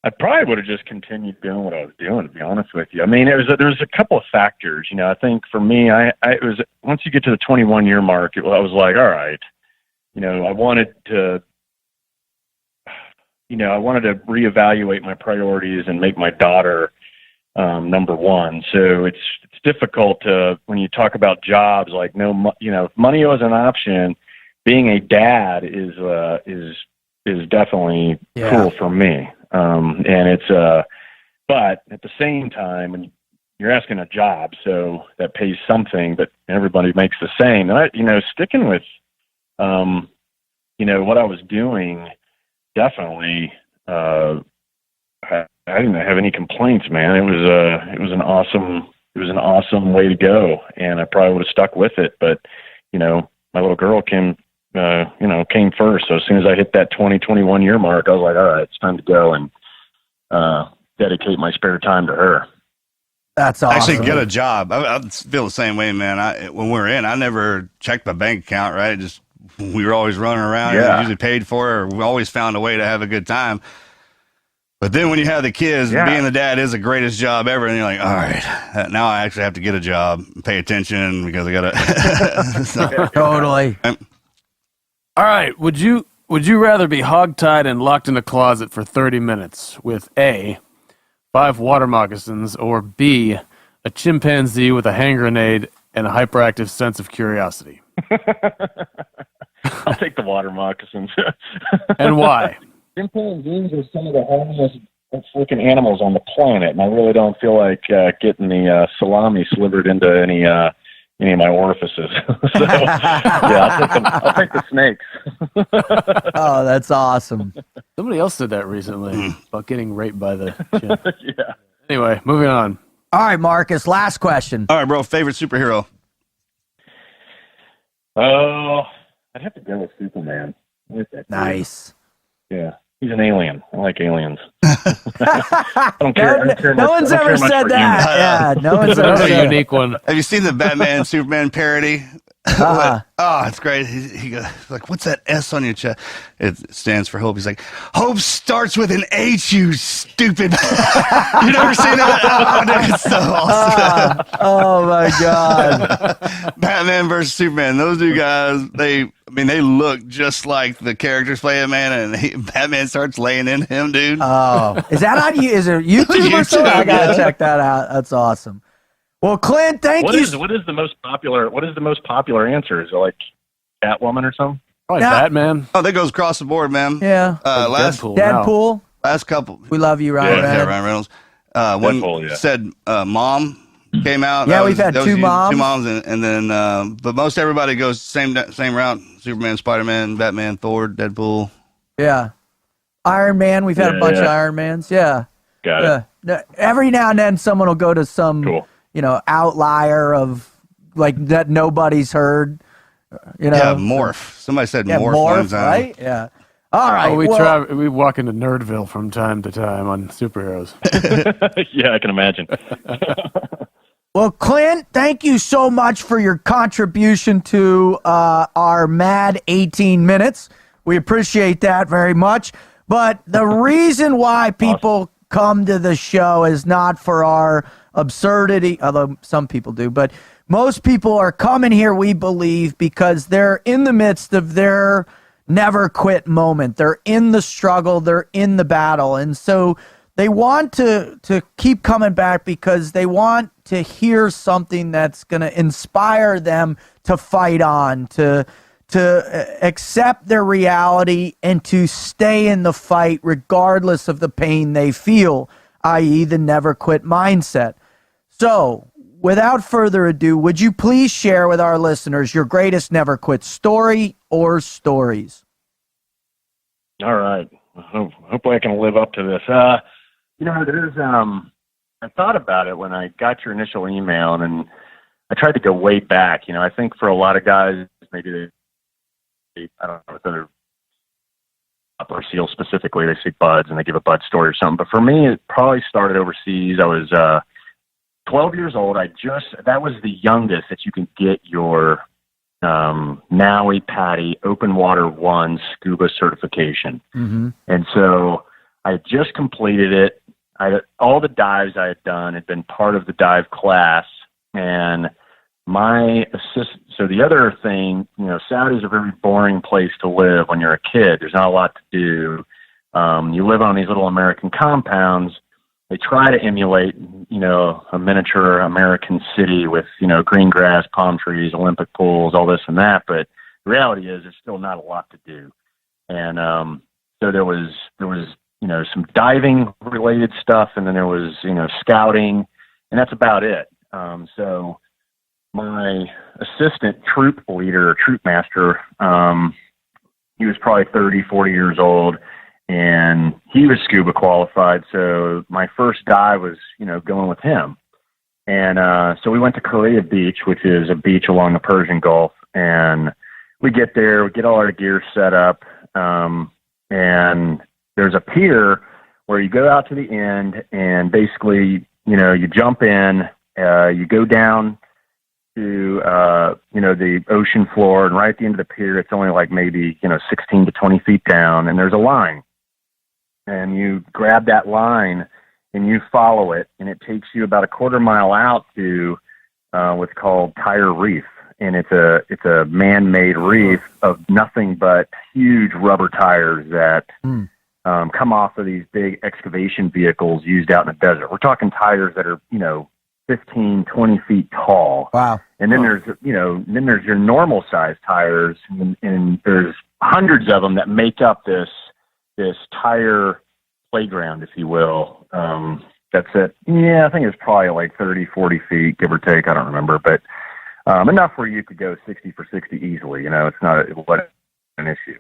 I probably would have just continued doing what I was doing, to be honest with you. I mean, there was a couple of factors. I think for me, it was once you get to the 21-year mark, I was like, all right, I wanted to reevaluate my priorities and make my daughter number one. So it's difficult to, when you talk about jobs, like if money was an option, being a dad is definitely cool for me. And it's, but at the same time, when you're asking a job, so that pays something, but everybody makes the same. And sticking with, what I was doing, definitely, I didn't have any complaints, man. It was an awesome way to go. And I probably would have stuck with it, but, my little girl came first. So as soon as I hit that 21 year mark, I was like, all right, it's time to go and dedicate my spare time to her. That's awesome. Actually get a job. I feel the same way, man. When we're in, I never checked my bank account, right? We were always running around, usually paid for it, or we always found a way to have a good time. But then when you have the kids, being the dad is the greatest job ever. And you're like, all right, now I actually have to get a job, pay attention because I got to. Totally. All right. Would you rather be hogtied and locked in a closet for 30 minutes with A, 5 water moccasins, or B, a chimpanzee with a hand grenade and a hyperactive sense of curiosity? I'll take the water moccasins. And why? Chimpanzees are some of the harmless freaking animals on the planet, and I really don't feel like getting the salami slivered into any of my orifices. So, I'll take the snakes. Oh, that's awesome. Somebody else said that recently about getting raped by the chimp. Anyway, moving on. All right, Marcus, last question. All right, bro, favorite superhero? Oh, I'd have to go with Superman. Nice. Yeah, he's an alien. I like aliens. I don't care. No one's ever said that. Yeah, no one's ever Another said unique one. Have you seen the Batman Superman parody? Oh, it's great. He goes, like, what's that S on your chest? It stands for hope. He's like, hope starts with an H, you stupid. You never seen that? Oh, dude, it's so awesome. Oh my God. Batman versus Superman. Those two guys, they look just like the characters playing, man, and Batman starts laying in him, dude. Oh, is that on you? Is it YouTube or something? I gotta check that out. That's awesome. Well, Clint, thank you. What is the most popular answer? Is it like Catwoman or something? Probably Batman. Oh, that goes across the board, man. Yeah. Deadpool. Last couple. We love you, Ryan Reynolds. Yeah, Ryan Reynolds. One said Mom came out. Yeah, we've had two moms. And then, but most everybody goes same route. Superman, Spider-Man, Batman, Thor, Deadpool. Yeah. Iron Man. We've had a bunch of Iron Mans. Yeah. Got it. Every now and then someone will go to some, outlier of like that nobody's heard. Yeah, Morph. Somebody said Morph one time. Right? Yeah. All right. We walk into Nerdville from time to time on superheroes. Yeah, I can imagine. Well, Clint, thank you so much for your contribution to our Mad 18 Minutes. We appreciate that very much. But the reason why people come to the show is not for our absurdity, although some people do, but most people are coming here, we believe, because they're in the midst of their never quit moment. They're in the struggle. They're in the battle. And so they want to keep coming back because they want to hear something that's going to inspire them to fight on, to accept their reality and to stay in the fight regardless of the pain they feel, i.e. the never quit mindset. So, without further ado, would you please share with our listeners your greatest never quit story or stories? All right. Hopefully I can live up to this. There's I thought about it when I got your initial email, and I tried to go way back. I think for a lot of guys, maybe I don't know if they're up or seal specifically, they say buds and they give a bud story or something. But for me, it probably started overseas. I was 12 years old. That was the youngest that you can get your Maui Patty Open Water 1 scuba certification. Mm-hmm. And so I just completed it. All the dives I had done had been part of the dive class, and my assistant. So the other thing, Saudi is a very boring place to live when you're a kid. There's not a lot to do. You live on these little American compounds. They try to emulate, a miniature American city with, green grass, palm trees, Olympic pools, all this and that. But the reality is there's still not a lot to do. And so there was some diving related stuff, and then there was, scouting, and that's about it. So my assistant troop leader or troop master, he was probably 30, 40 years old, and he was scuba qualified. So my first dive was, going with him. And so we went to Korea Beach, which is a beach along the Persian Gulf. And we get there, we get all our gear set up. And there's a pier where you go out to the end and basically, you jump in, you go down to, the ocean floor, and right at the end of the pier, it's only like maybe, 16 to 20 feet down, and there's a line. And you grab that line and you follow it, and it takes you about a quarter mile out to what's called Tire Reef. And it's a man-made reef of nothing but huge rubber tires that come off of these big excavation vehicles used out in the desert. We're talking tires that are, 15, 20 feet tall. Wow. And then there's your normal size tires, and there's hundreds of them that make up this tire playground, if you will. That's it. Yeah, I think it's probably like 30, 40 feet, give or take. I don't remember, but enough where you could go 60 for 60 easily. It's not an issue.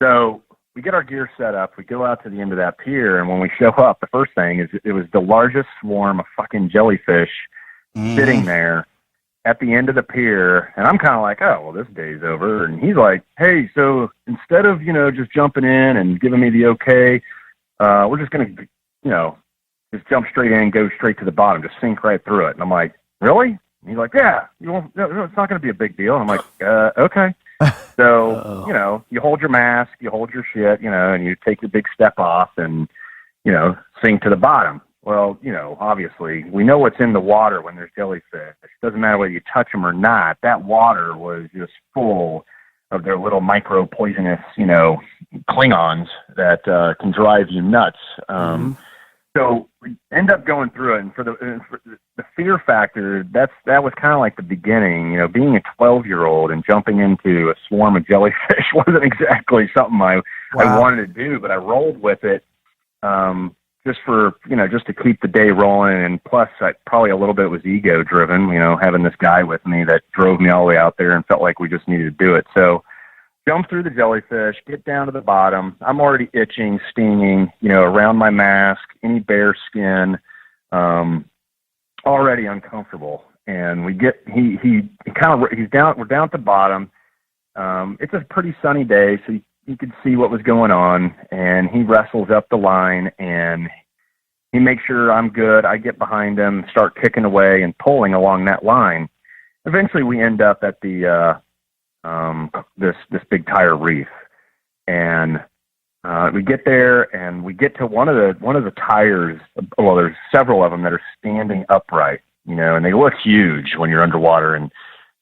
So we get our gear set up. We go out to the end of that pier, and when we show up, the first thing is it was the largest swarm of fucking jellyfish sitting there at the end of the pier. And I'm kind of like, oh, well, this day's over. And he's like, hey, so instead of, just jumping in and giving me the okay, we're just going to, just jump straight in and go straight to the bottom, just sink right through it. And I'm like, really? And he's like, yeah, no, it's not going to be a big deal. And I'm like, okay. So, you hold your mask, you hold your shit, and you take your big step off and, sink to the bottom. Well, obviously, we know what's in the water when there's jellyfish. It doesn't matter whether you touch them or not. That water was just full of their little micro poisonous, Klingons that can drive you nuts. So we end up going through it, and for the fear factor, that was kind of like the beginning. Being a 12-year-old and jumping into a swarm of jellyfish wasn't exactly something I wanted to do, but I rolled with it. Just for, just to keep the day rolling. And plus, probably a little bit was ego driven, having this guy with me that drove me all the way out there and felt like we just needed to do it. So jump through the jellyfish, get down to the bottom. I'm already itching, stinging, around my mask, any bare skin, already uncomfortable. And we get, he's down, we're down at the bottom. It's a pretty sunny day, so he could see what was going on, and he wrestles up the line, and he makes sure I'm good. I get behind him, start kicking away and pulling along that line. Eventually, we end up at the this big tire reef, and we get there, and we get to one of the tires. Well, there's several of them that are standing upright, and they look huge when you're underwater. And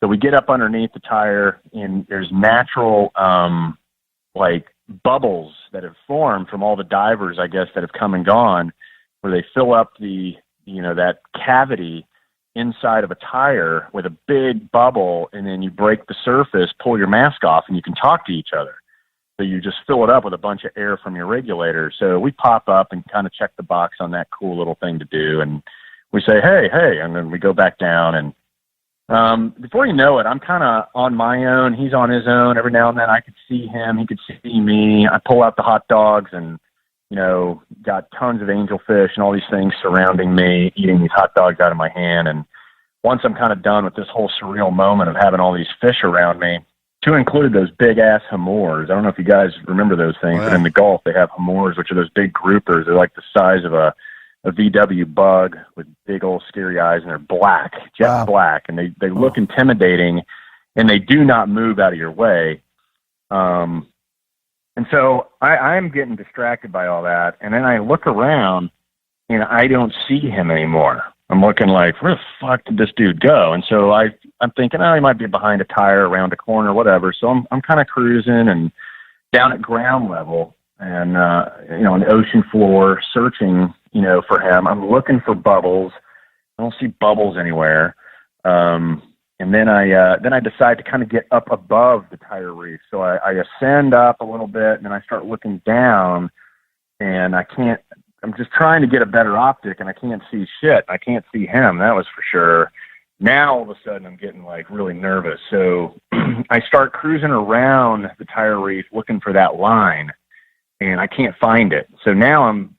so we get up underneath the tire, and there's natural like bubbles that have formed from all the divers, I guess, that have come and gone, where they fill up the, that cavity inside of a tire with a big bubble, and then you break the surface, pull your mask off, and you can talk to each other. So you just fill it up with a bunch of air from your regulator. So we pop up and kind of check the box on that cool little thing to do. And we say, hey, and then we go back down, and before you know it, I'm kind of on my own. He's on his own. Every now and then I could see him. He could see me. I pull out the hot dogs and, got tons of angelfish and all these things surrounding me, eating these hot dogs out of my hand. And once I'm kind of done with this whole surreal moment of having all these fish around me, to include those big-ass hamors. I don't know if you guys remember those things, but in the Gulf they have hamors, which are those big groupers. They're like the size of a VW bug with big old scary eyes, and they're black, jet black, and they look intimidating, and they do not move out of your way. And so I'm getting distracted by all that, and then I look around, and I don't see him anymore. I'm looking like, where the fuck did this dude go? And so I'm thinking, he might be behind a tire, around a corner, whatever. So I'm kind of cruising and down at ground level, and on the ocean floor, searching, for him. I'm looking for bubbles. I don't see bubbles anywhere. And then I decide to kind of get up above the tire reef. So I ascend up a little bit, and then I start looking down, and I'm just trying to get a better optic, and I can't see shit. I can't see him. That was for sure. Now all of a sudden I'm getting like really nervous. So I start cruising around the tire reef looking for that line, and I can't find it. So now I'm,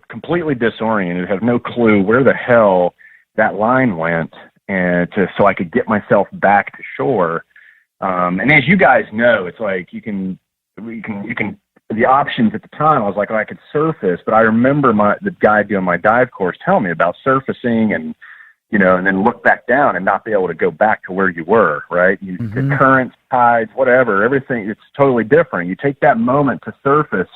completely disoriented, have no clue where the hell that line went, and so I could get myself back to shore. And as you guys know, it's like you can the options at the time. I was like, I could surface, but I remember the guy doing my dive course telling me about surfacing and then look back down and not be able to go back to where you were, right? The currents, tides, whatever, everything, it's totally different. You take that moment to surface,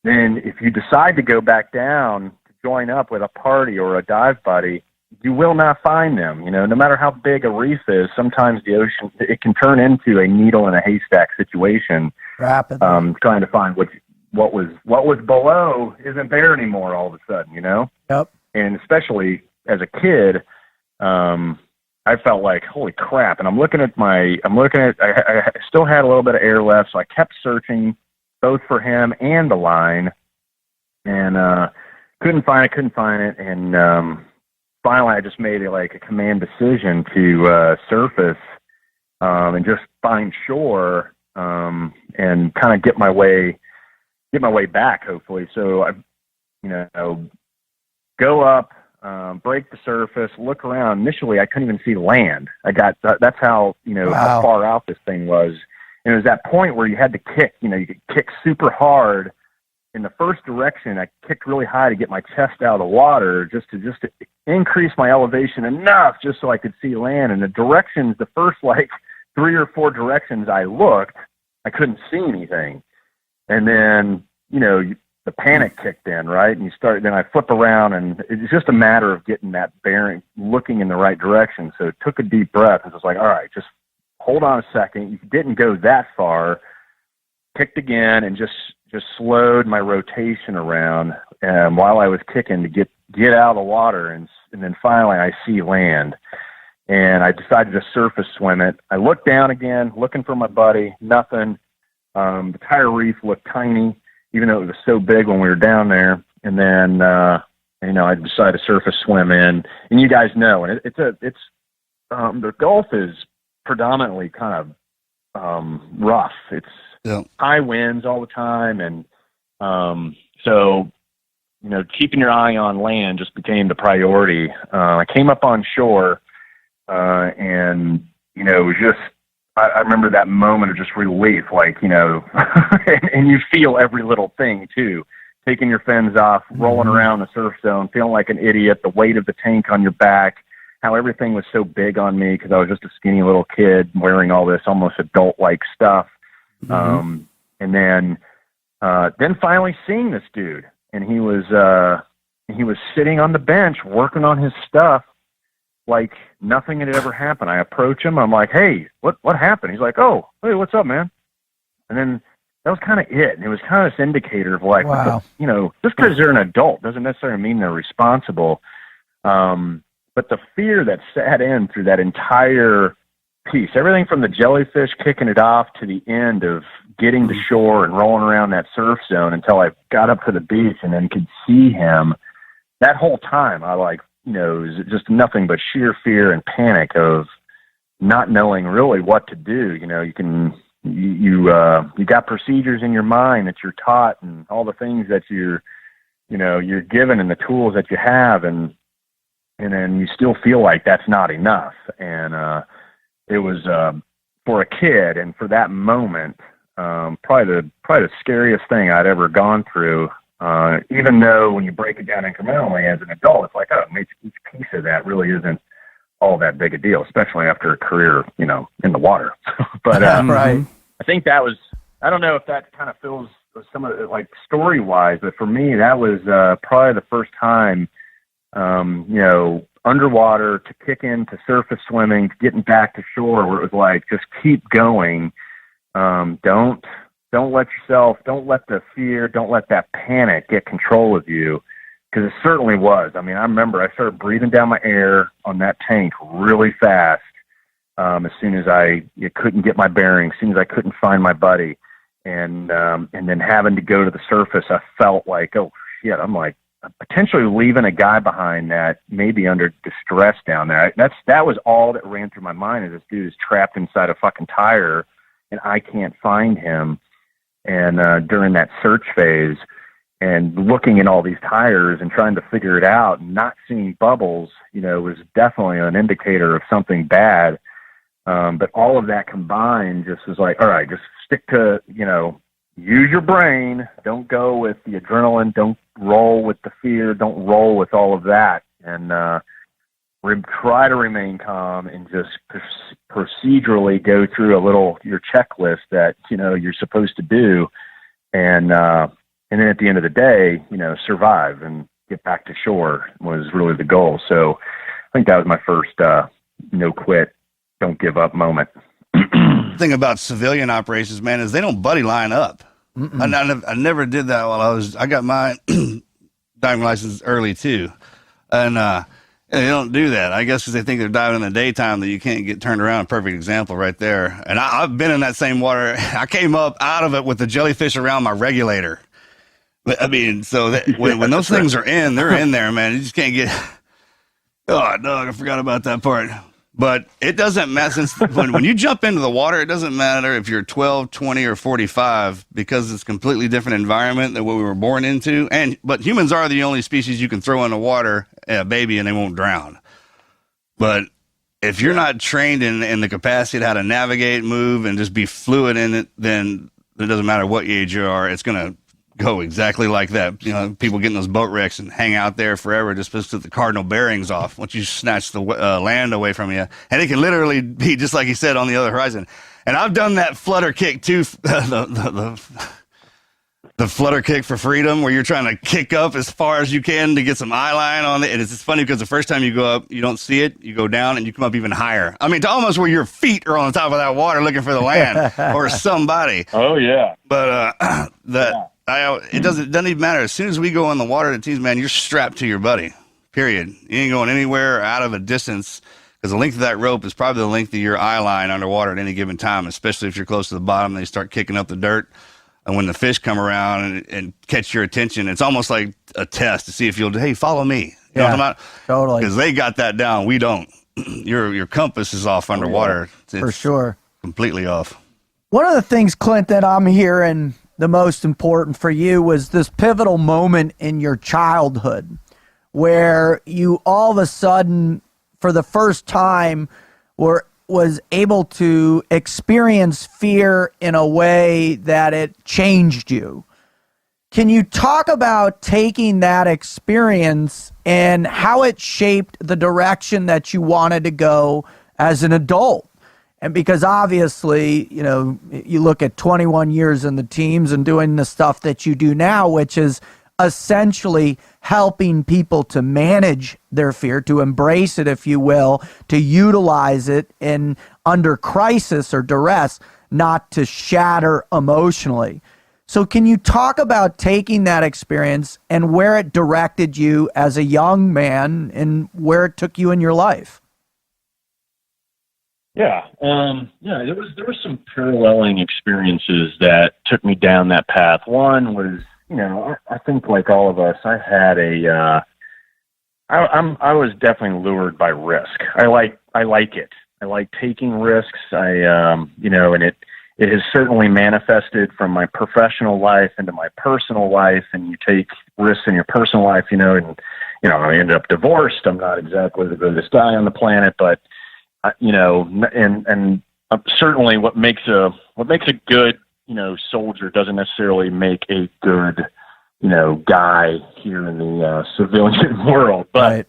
then if you decide to go back down to join up with a party or a dive buddy, you will not find them. No matter how big a reef is, sometimes the ocean, it can turn into a needle in a haystack situation. Rapidly. Trying to find what was below isn't there anymore all of a sudden, Yep. And especially as a kid, I felt like, holy crap. And I still had a little bit of air left, so I kept searching both for him and the line, and couldn't find it. And finally I just made a command decision to surface and just find shore and kind of get my way back, hopefully. So I go up, break the surface, look around. Initially I couldn't even see land. That's how how far out this thing was. And it was that point where you had to kick, you could kick super hard in the first direction, I kicked really high to get my chest out of the water, just to increase my elevation enough, just so I could see land. And the directions, the first like 3 or 4 directions I looked, I couldn't see anything. And then, the panic kicked in, right? And then I flip around, and it's just a matter of getting that bearing, looking in the right direction. So took a deep breath and was like, all right, just hold on a second. You didn't go that far. Kicked again and just slowed my rotation around while I was kicking to get out of the water. And then finally I see land, and I decided to surface swim it. I looked down again, looking for my buddy, nothing. The tire reef looked tiny, even though it was so big when we were down there. And then, I decided to surface swim in, and you guys know, and the Gulf is predominantly kind of rough. It's high winds all the time. And so, keeping your eye on land just became the priority. I came up on shore, and, it was just, I remember that moment of just relief, like, and you feel every little thing too, taking your fins off, rolling around the surf zone, feeling like an idiot, the weight of the tank on your back, how everything was so big on me because I was just a skinny little kid wearing all this almost adult-like stuff. And then finally seeing this dude, and he was sitting on the bench working on his stuff like nothing had ever happened. I approach him. I'm like, hey, what happened? He's like, oh, hey, what's up, man? And then that was kind of it. And it was kind of this indicator of like, wow. Just because they're an adult doesn't necessarily mean they're responsible. But the fear that sat in through that entire piece, everything from the jellyfish kicking it off to the end of getting to shore and rolling around that surf zone until I got up to the beach and then could see him, that whole time I it was just nothing but sheer fear and panic of not knowing really what to do. You got procedures in your mind that you're taught and all the things that you're given and the tools that you have, and then you still feel like that's not enough. And it was for a kid, and for that moment, probably the scariest thing I'd ever gone through. Even though when you break it down incrementally as an adult, it's like, each piece of that really isn't all that big a deal, especially after a career, in the water. But right. I think that was, I don't know if that kind of feels some of it, like story-wise, but for me, that was probably the first time, underwater to kick into surface swimming, to getting back to shore, where it was like, just keep going. Don't let the fear, don't let that panic get control of you, because it certainly was. I mean, I remember I started breathing down my air on that tank really fast as soon as I couldn't get my bearings, as soon as I couldn't find my buddy. And then having to go to the surface, I felt like, oh, shit, I'm like potentially leaving a guy behind that may be under distress down there. That was all that ran through my mind, is this dude is trapped inside a fucking tire and I can't find him. And during that search phase and looking at all these tires and trying to figure it out and not seeing bubbles, was definitely an indicator of something bad. But all of that combined just was like, all right, just stick to, use your brain. Don't go with the adrenaline. Don't roll with the fear. Don't roll with all of that. And try to remain calm and just procedurally go through your checklist that, you're supposed to do. And then at the end of the day, survive and get back to shore was really the goal. So I think that was my first no quit, don't give up moment. The thing about civilian operations, man, is they don't buddy line up. I never did that while I got my diving license early too. And they don't do that. I guess because they think they're diving in the daytime that you can't get turned around. Perfect example right there. And I've been in that same water. I came up out of it with the jellyfish around my regulator. I mean, so when those things are in, they're in there, man. You just can't get. Oh, dog, I forgot about that part. But it doesn't matter, since when you jump into the water, it doesn't matter if you're 12, 20, or 45, because it's a completely different environment than what we were born into. But humans are the only species you can throw in the water, a baby, and they won't drown. But if you're not trained in the capacity of how to navigate, move, and just be fluid in it, then it doesn't matter what age you are. It's going to go exactly like that. You know, people get in those boat wrecks and hang out there forever just because the cardinal bearings off once you snatch the land away from you. And it can literally be just like he said on the other horizon. And I've done that flutter kick too, the flutter kick for freedom, where you're trying to kick up as far as you can to get some eye line on it. And it's funny because the first time you go up, you don't see it. You go down and you come up even higher. I mean, to almost where your feet are on the top of that water looking for the land or somebody. Oh yeah. But it doesn't even matter. As soon as we go in the water, it teams, man, you're strapped to your buddy. Period. You ain't going anywhere out of a distance, because the length of that rope is probably the length of your eye line underwater at any given time, especially if you're close to the bottom. They start kicking up the dirt. And when the fish come around and catch your attention, it's almost like a test to see if hey, follow me. You know what I'm talking about? Totally. Because they got that down. We don't. Your compass is off underwater. It's for sure. Completely off. One of the things, Clint, that I'm hearing the most important for you was this pivotal moment in your childhood where you all of a sudden, for the first time, was able to experience fear in a way that it changed you. Can you talk about taking that experience and how it shaped the direction that you wanted to go as an adult? And because obviously, you know, you look at 21 years in the teams and doing the stuff that you do now, which is essentially helping people to manage their fear, to embrace it, if you will, to utilize it in under crisis or duress, not to shatter emotionally. So can you talk about taking that experience and where it directed you as a young man and where it took you in your life? Yeah. There was some paralleling experiences that took me down that path. One was, you know, I think like all of us, I had I was definitely lured by risk. I like it. I like taking risks. And it has certainly manifested from my professional life into my personal life. And you take risks in your personal life, I ended up divorced. I'm not exactly the greatest guy on the planet, but and certainly what makes a good, soldier doesn't necessarily make a good, guy here in the civilian world. But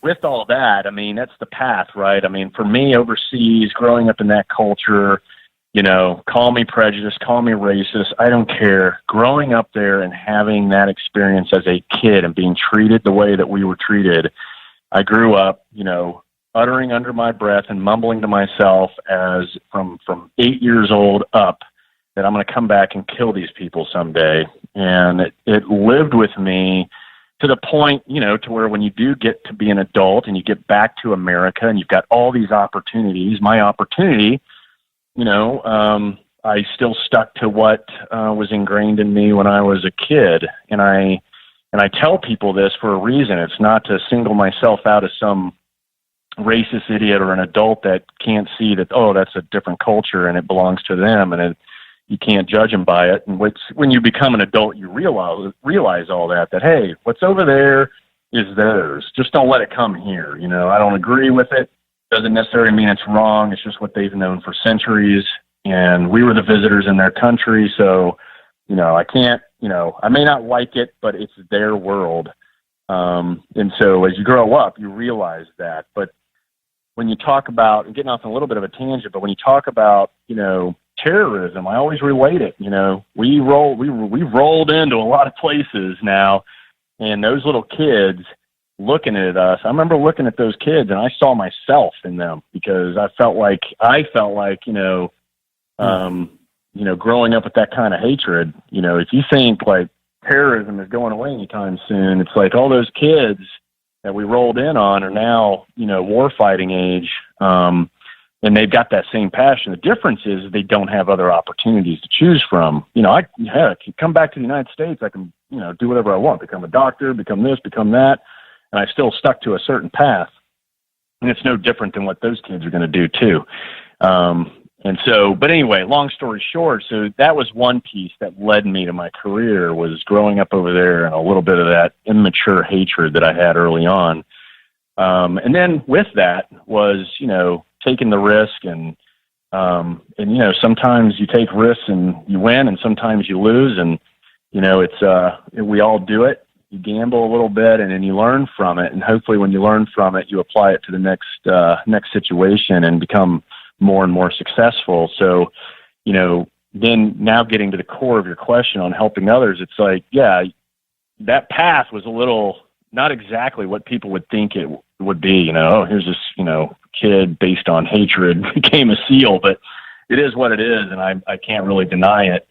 with all that, I mean, that's the path, right? I mean, for me overseas, growing up in that culture, call me prejudiced, call me racist, I don't care. Growing up there and having that experience as a kid and being treated the way that we were treated, I grew up, uttering under my breath and mumbling to myself as from 8 years old up that I'm going to come back and kill these people someday. And it lived with me to the point, to where when you do get to be an adult and you get back to America and you've got all these opportunities, my opportunity, I still stuck to what was ingrained in me when I was a kid. And I tell people this for a reason. It's not to single myself out as some racist idiot or an adult that can't see that, oh, that's a different culture and it belongs to them and you can't judge them by it. And when you become an adult, you realize all that, hey, what's over there is theirs. Just don't let it come here. I don't agree with it. Doesn't necessarily mean it's wrong. It's just what they've known for centuries. And we were the visitors in their country. So, I can't, I may not like it, but it's their world. And so as you grow up, you realize that. But when you talk about, getting off on a little bit of a tangent, but when you talk about, terrorism, I always relate it. We've rolled into a lot of places now, and those little kids looking at us, I remember looking at those kids and I saw myself in them because I felt like, growing up with that kind of hatred, if you think like terrorism is going away anytime soon, it's like all those kids that we rolled in on are now, war fighting age. And they've got that same passion. The difference is they don't have other opportunities to choose from. I can come back to the United States. I can, do whatever I want, become a doctor, become this, become that. And I still stuck to a certain path. And it's no different than what those kids are going to do too. But anyway, long story short, so that was one piece that led me to my career, was growing up over there and a little bit of that immature hatred that I had early on. And then with that was, taking the risk and sometimes you take risks and you win and sometimes you lose. And, it's we all do it. You gamble a little bit, and then you learn from it. And hopefully, when you learn from it, you apply it to the next situation and become more and more successful. So, then now getting to the core of your question on helping others, it's like, yeah, that path was a little not exactly what people would think it would be. Oh, here's this kid based on hatred became a SEAL, but it is what it is, and I can't really deny it.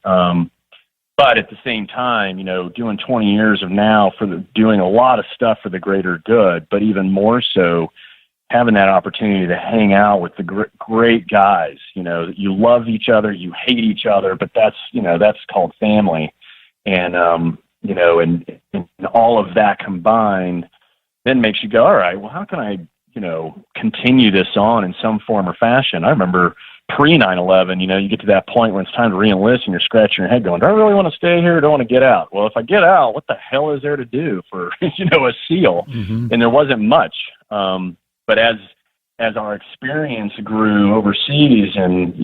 But at the same time, doing 20 years of now doing a lot of stuff for the greater good, but even more so having that opportunity to hang out with the great guys, you love each other, you hate each other, but that's called family. And, and all of that combined then makes you go, all right, well, how can I, continue this on in some form or fashion? I remember pre 9/11, you get to that point when it's time to re-enlist and you're scratching your head going, do I really want to stay here or do I want to get out? Well, if I get out, what the hell is there to do for, a SEAL? Mm-hmm. And there wasn't much. But as our experience grew overseas and,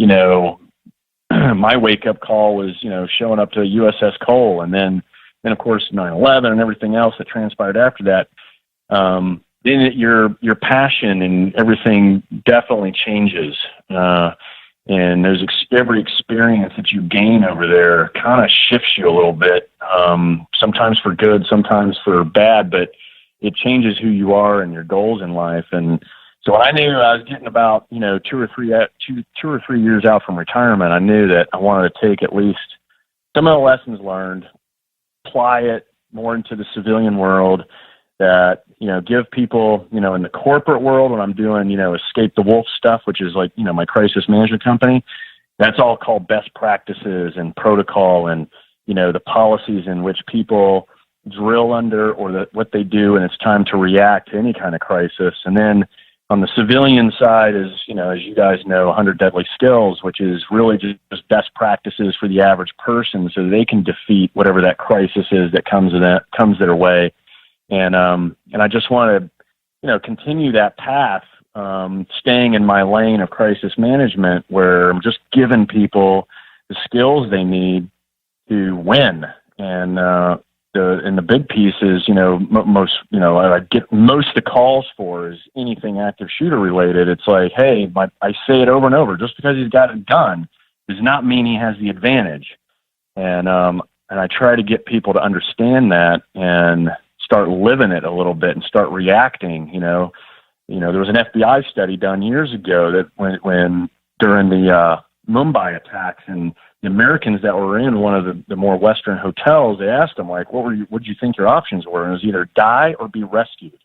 my wake up call was, showing up to USS Cole and then of course 9/11 and everything else that transpired after that. Then your passion and everything definitely changes. And there's every experience that you gain over there kind of shifts you a little bit, sometimes for good, sometimes for bad, but it changes who you are and your goals in life. And so when I knew I was getting about, 2 or 3 years out from retirement, I knew that I wanted to take at least some of the lessons learned, apply it more into the civilian world, that, give people, in the corporate world, when I'm doing, Escape the Wolf stuff, which is like, my crisis management company, that's all called best practices and protocol and, the policies in which people drill under or what they do, and it's time to react to any kind of crisis. And then on the civilian side is, as you guys know, 100 Deadly Skills, which is really just best practices for the average person so they can defeat whatever that crisis is that comes their way. And I just want to, continue that path, staying in my lane of crisis management where I'm just giving people the skills they need to win. And the big piece is, I get most of the calls for is anything active shooter related. It's like, hey, I say it over and over, just because he's got a gun does not mean he has the advantage. And I try to get people to understand that and start living it a little bit and start reacting. There was an FBI study done years ago that when during the Mumbai attacks, and the Americans that were in one of the more Western hotels, they asked them, like, what did you think your options were? And it was either die or be rescued.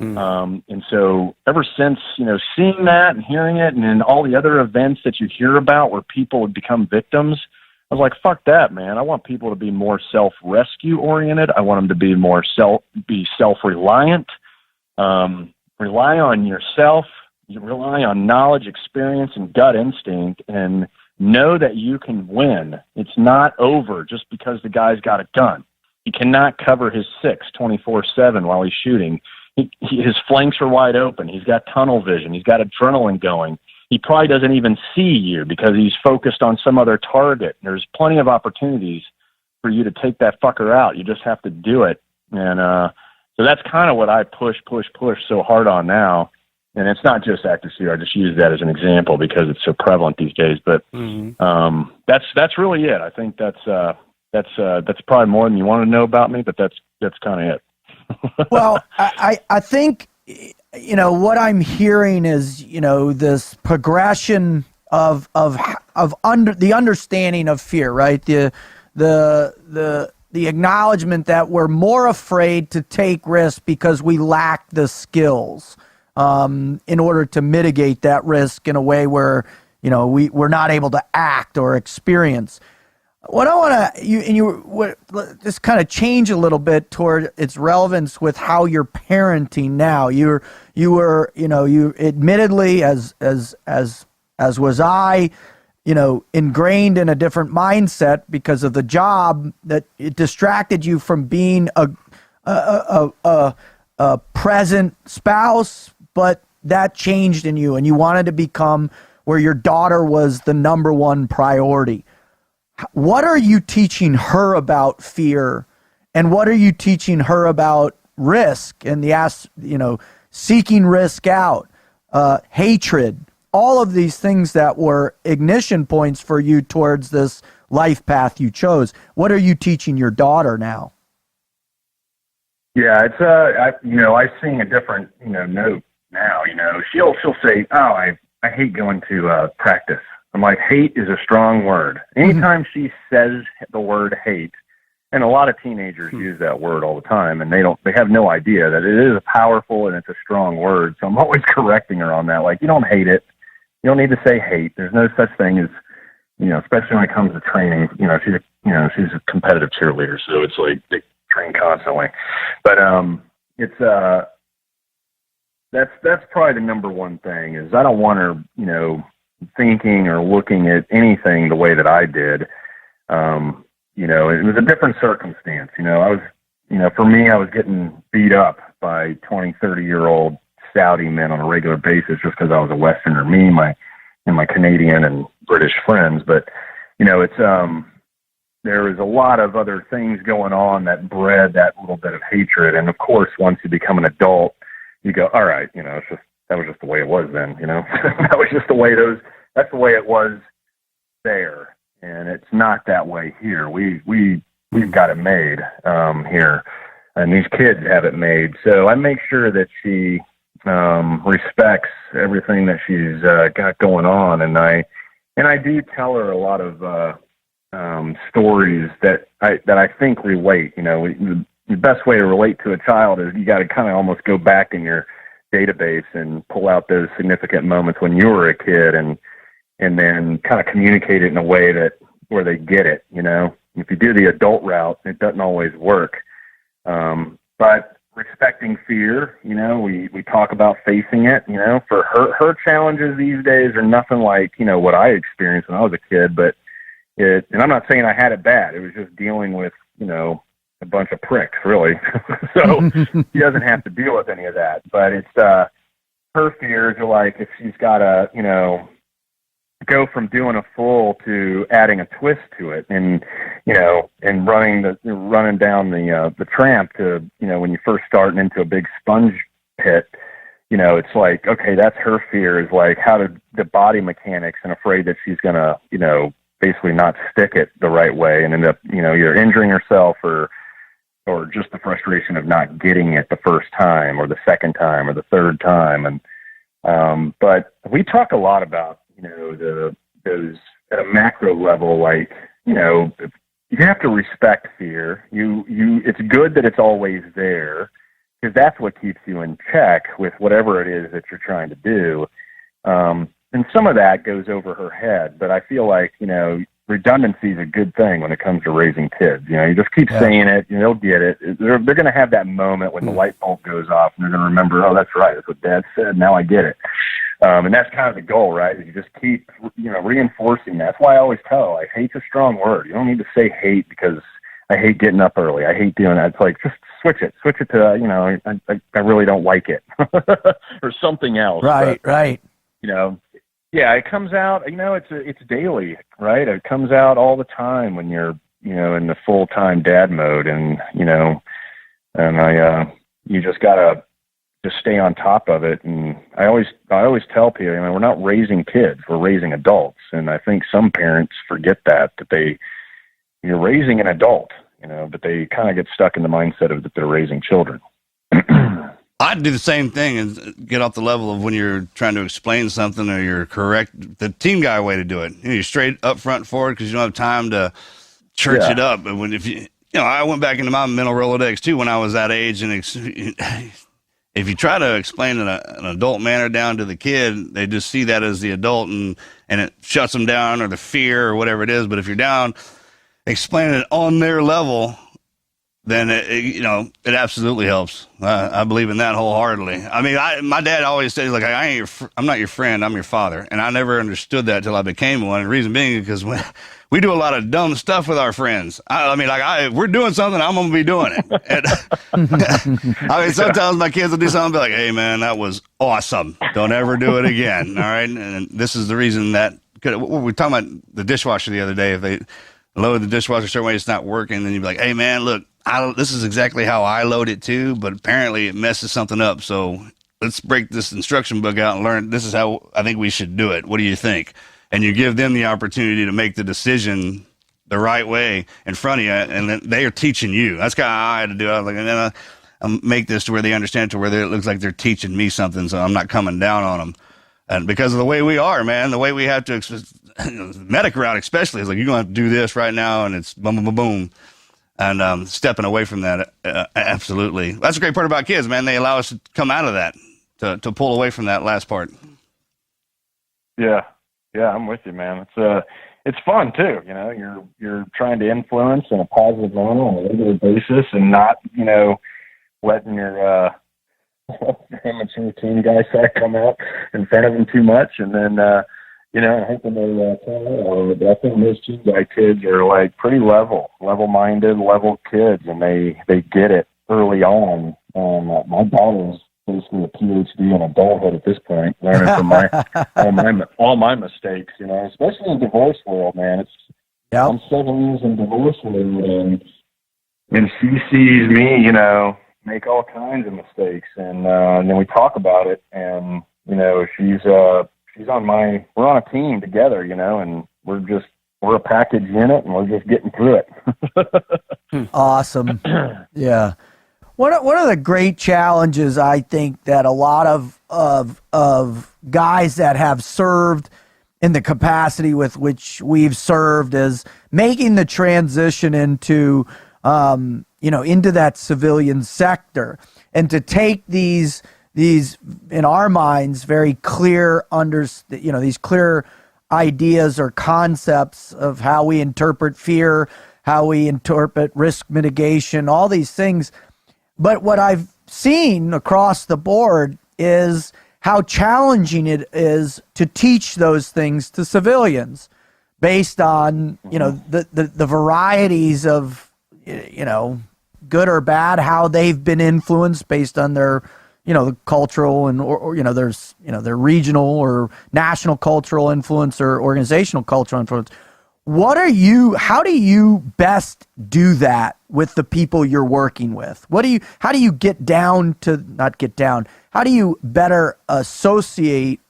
And so ever since, seeing that and hearing it, and then all the other events that you hear about where people would become victims, I was like, fuck that, man. I want people to be more self-rescue oriented. I want them to be more self-reliant, rely on yourself, rely on knowledge, experience, and gut instinct, and know that you can win. It's not over just because the guy's got a gun. He cannot cover his 24/7 while he's shooting. His flanks are wide open. He's got tunnel vision. He's got adrenaline going. He probably doesn't even see you because he's focused on some other target. There's plenty of opportunities for you to take that fucker out. You just have to do it. And so that's kind of what I push so hard on now. And it's not just active shooter. I just use that as an example because it's so prevalent these days. But that's really it. I think that's probably more than you want to know about me, but that's kind of it. Well, I think, what I'm hearing is, this progression of the understanding of fear, right? The acknowledgement that we're more afraid to take risks because we lack the skills in order to mitigate that risk in a way where, we're not able to act or experience. What I want to just kind of change a little bit toward its relevance with how you're parenting now. You admittedly, as was I, ingrained in a different mindset because of the job, that it distracted you from being a present spouse, but that changed in you, and you wanted to become where your daughter was the number one priority. What are you teaching her about fear, and what are you teaching her about risk and seeking risk out, hatred, all of these things that were ignition points for you towards this life path you chose? What are you teaching your daughter now? Yeah, it's I sing a different note now. She'll say, "Oh, I hate going to practice." I'm like, hate is a strong word. Anytime she says the word hate, and a lot of teenagers use that word all the time, and they have no idea that it is powerful and it's a strong word. So I'm always correcting her on that. Like, you don't hate it. You don't need to say hate. There's no such thing as, especially when it comes to training. She's a competitive cheerleader, so it's like they train constantly. But that's probably the number one thing is I don't want her, thinking or looking at anything the way that I did. It was a different circumstance. For me, I was getting beat up by 20, 30-year-old Saudi men on a regular basis just because I was a Westerner, and my Canadian and British friends. But, there was a lot of other things going on that bred that little bit of hatred. And of course, once you become an adult, you go, all right, that was just the way it was then, that was just the way that's the way it was there. And it's not that way here. We've got it made, here, and these kids have it made. So I make sure that she, respects everything that she's, got going on. And I do tell her a lot of, stories that I think relate. The best way to relate to a child is you got to kind of almost go back in your database and pull out those significant moments when you were a kid and then kind of communicate it in a way where they get it. If you do the adult route, it doesn't always work. But respecting fear, we talk about facing it. For her challenges these days are nothing like what I experienced when I was a kid, but and I'm not saying I had it bad. It was just dealing with, a bunch of pricks, really. So she doesn't have to deal with any of that. But it's her fears are like if she's got to, go from doing a full to adding a twist to it, and and running down the tramp to when you first starting into a big sponge pit. It's like, okay, that's her fear is like how to the body mechanics, and afraid that she's gonna basically not stick it the right way and end up, either injuring herself or just the frustration of not getting it the first time or the second time or the third time. And, but we talk a lot about, those at a macro level, like, you have to respect fear. It's good that it's always there because that's what keeps you in check with whatever it is that you're trying to do. And some of that goes over her head, but I feel like, redundancy is a good thing when it comes to raising kids. You just keep saying it, they'll get it. They're going to have that moment when the light bulb goes off and they're going to remember, oh, that's right. That's what Dad said. Now I get it. And that's kind of the goal, right? Is you just keep, reinforcing that. That's why I always tell, like, hate's a strong word. You don't need to say hate because I hate getting up early. I hate doing that. It's like, just switch it to, I really don't like it or something else. Right. But, right. Yeah, it comes out, it's daily, right? It comes out all the time when you're, in the full-time dad mode and you just gotta just stay on top of it. And I always tell people, we're not raising kids, we're raising adults. And I think some parents forget that you're raising an adult, but they kind of get stuck in the mindset of that they're raising children. I'd do the same thing and get off the level of when you're trying to explain something or you're correct, the team guy way to do it. You're straight up front forward because you don't have time to church it up. But I went back into my mental Rolodex too when I was that age. And if you try to explain an adult manner down to the kid, they just see that as the adult and it shuts them down or the fear or whatever it is. But if you're down explaining it on their level, then it absolutely helps. I believe in that wholeheartedly. I mean, my dad always says, like, I'm not your friend, I'm your father. And I never understood that till I became one. And the reason being because we do a lot of dumb stuff with our friends. If we're doing something, I'm going to be doing it. And, sometimes my kids will do something and be like, hey, man, that was awesome. Don't ever do it again. All right. And this is the reason that we were talking about the dishwasher the other day. If load the dishwasher a certain way, it's not working. And then you'd be like, hey, man, look, this is exactly how I load it too, but apparently it messes something up. So let's break this instruction book out and learn. This is how I think we should do it. What do you think? And you give them the opportunity to make the decision the right way in front of you, and then they are teaching you. That's kind of how I had to do it. I was like, and then I'll make this to where they understand, to where it looks like they're teaching me something, so I'm not coming down on them. And because of the way we are, man, the way we have to, medic route especially, is like, you're going to have to do this right now, and it's boom, boom, boom, boom. And stepping away from that, absolutely. That's a great part about kids, man. They allow us to come out of that, to pull away from that last part. Yeah, I'm with you, man. It's fun too. You know, you're trying to influence in a positive manner on a regular basis, and not, you know, letting your amateur team guy side come out in front of them too much, and then you know, hoping they turn out. But I think most team guy kids are like pretty level-minded, level kids, and they get it early on. My daughter's basically a PhD in adulthood at this point, learning from all my mistakes. You know, especially in the divorce world, man. I'm 7 years in divorce world, and she sees me, you know, make all kinds of mistakes, and then we talk about it, and you know, we're on a team together, you know, and we're a package unit, and we're just getting through it. Awesome. Yeah. One of the great challenges, I think, that a lot of guys that have served in the capacity with which we've served is making the transition into into that civilian sector, and to take these in our minds very clear these clear ideas or concepts of how we interpret fear, how we interpret risk mitigation, all these things. But what I've seen across the board is how challenging it is to teach those things to civilians, based on the varieties of good or bad, how they've been influenced based on their the cultural and or there's their regional or national cultural influence or organizational cultural influence. How do you best do that with the people you're working with? How do you how do you better associate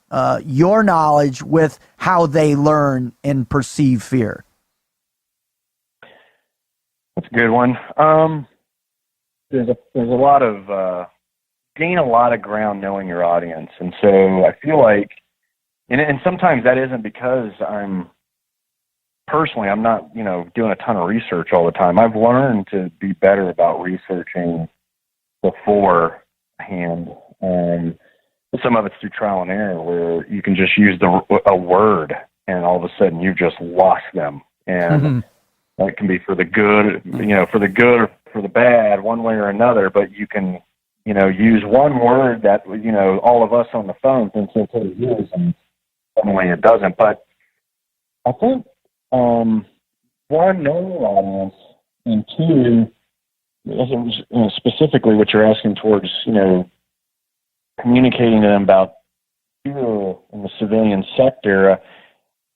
your knowledge with how they learn and perceive fear? That's a good one. There's a lot of gain a lot of ground knowing your audience, and so I feel like, and sometimes that isn't because I'm not doing a ton of research all the time. I've learned to be better about researching beforehand. Some of it's through trial and error, where you can just use a word, and all of a sudden you've just lost them, and that can be for the good, for the good or for the bad, one way or another. But you can, use one word that all of us on the phone think it's use, and suddenly it doesn't. But I think one, knowing your audience, and two, specifically what you're asking towards, communicating to them about fear in the civilian sector.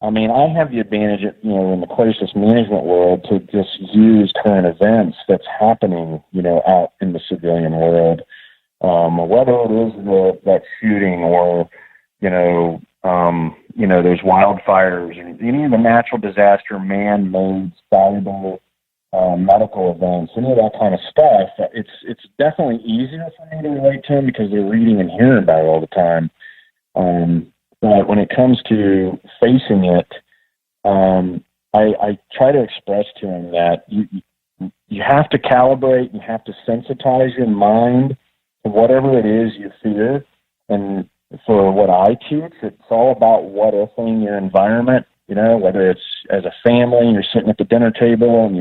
I mean, I have the advantage, in the crisis management world, to just use current events that's happening, out in the civilian world, whether it is that shooting or, there's wildfires, or any of the natural disaster, man-made, valuable medical events, any of that kind of stuff. It's definitely easier for me to relate to them because they're reading and hearing about it all the time. But when it comes to facing it, I try to express to them that you have to calibrate, you have to sensitize your mind to whatever it is you fear. And for what I teach, it's all about what ifing your environment, whether it's as a family, you're sitting at the dinner table and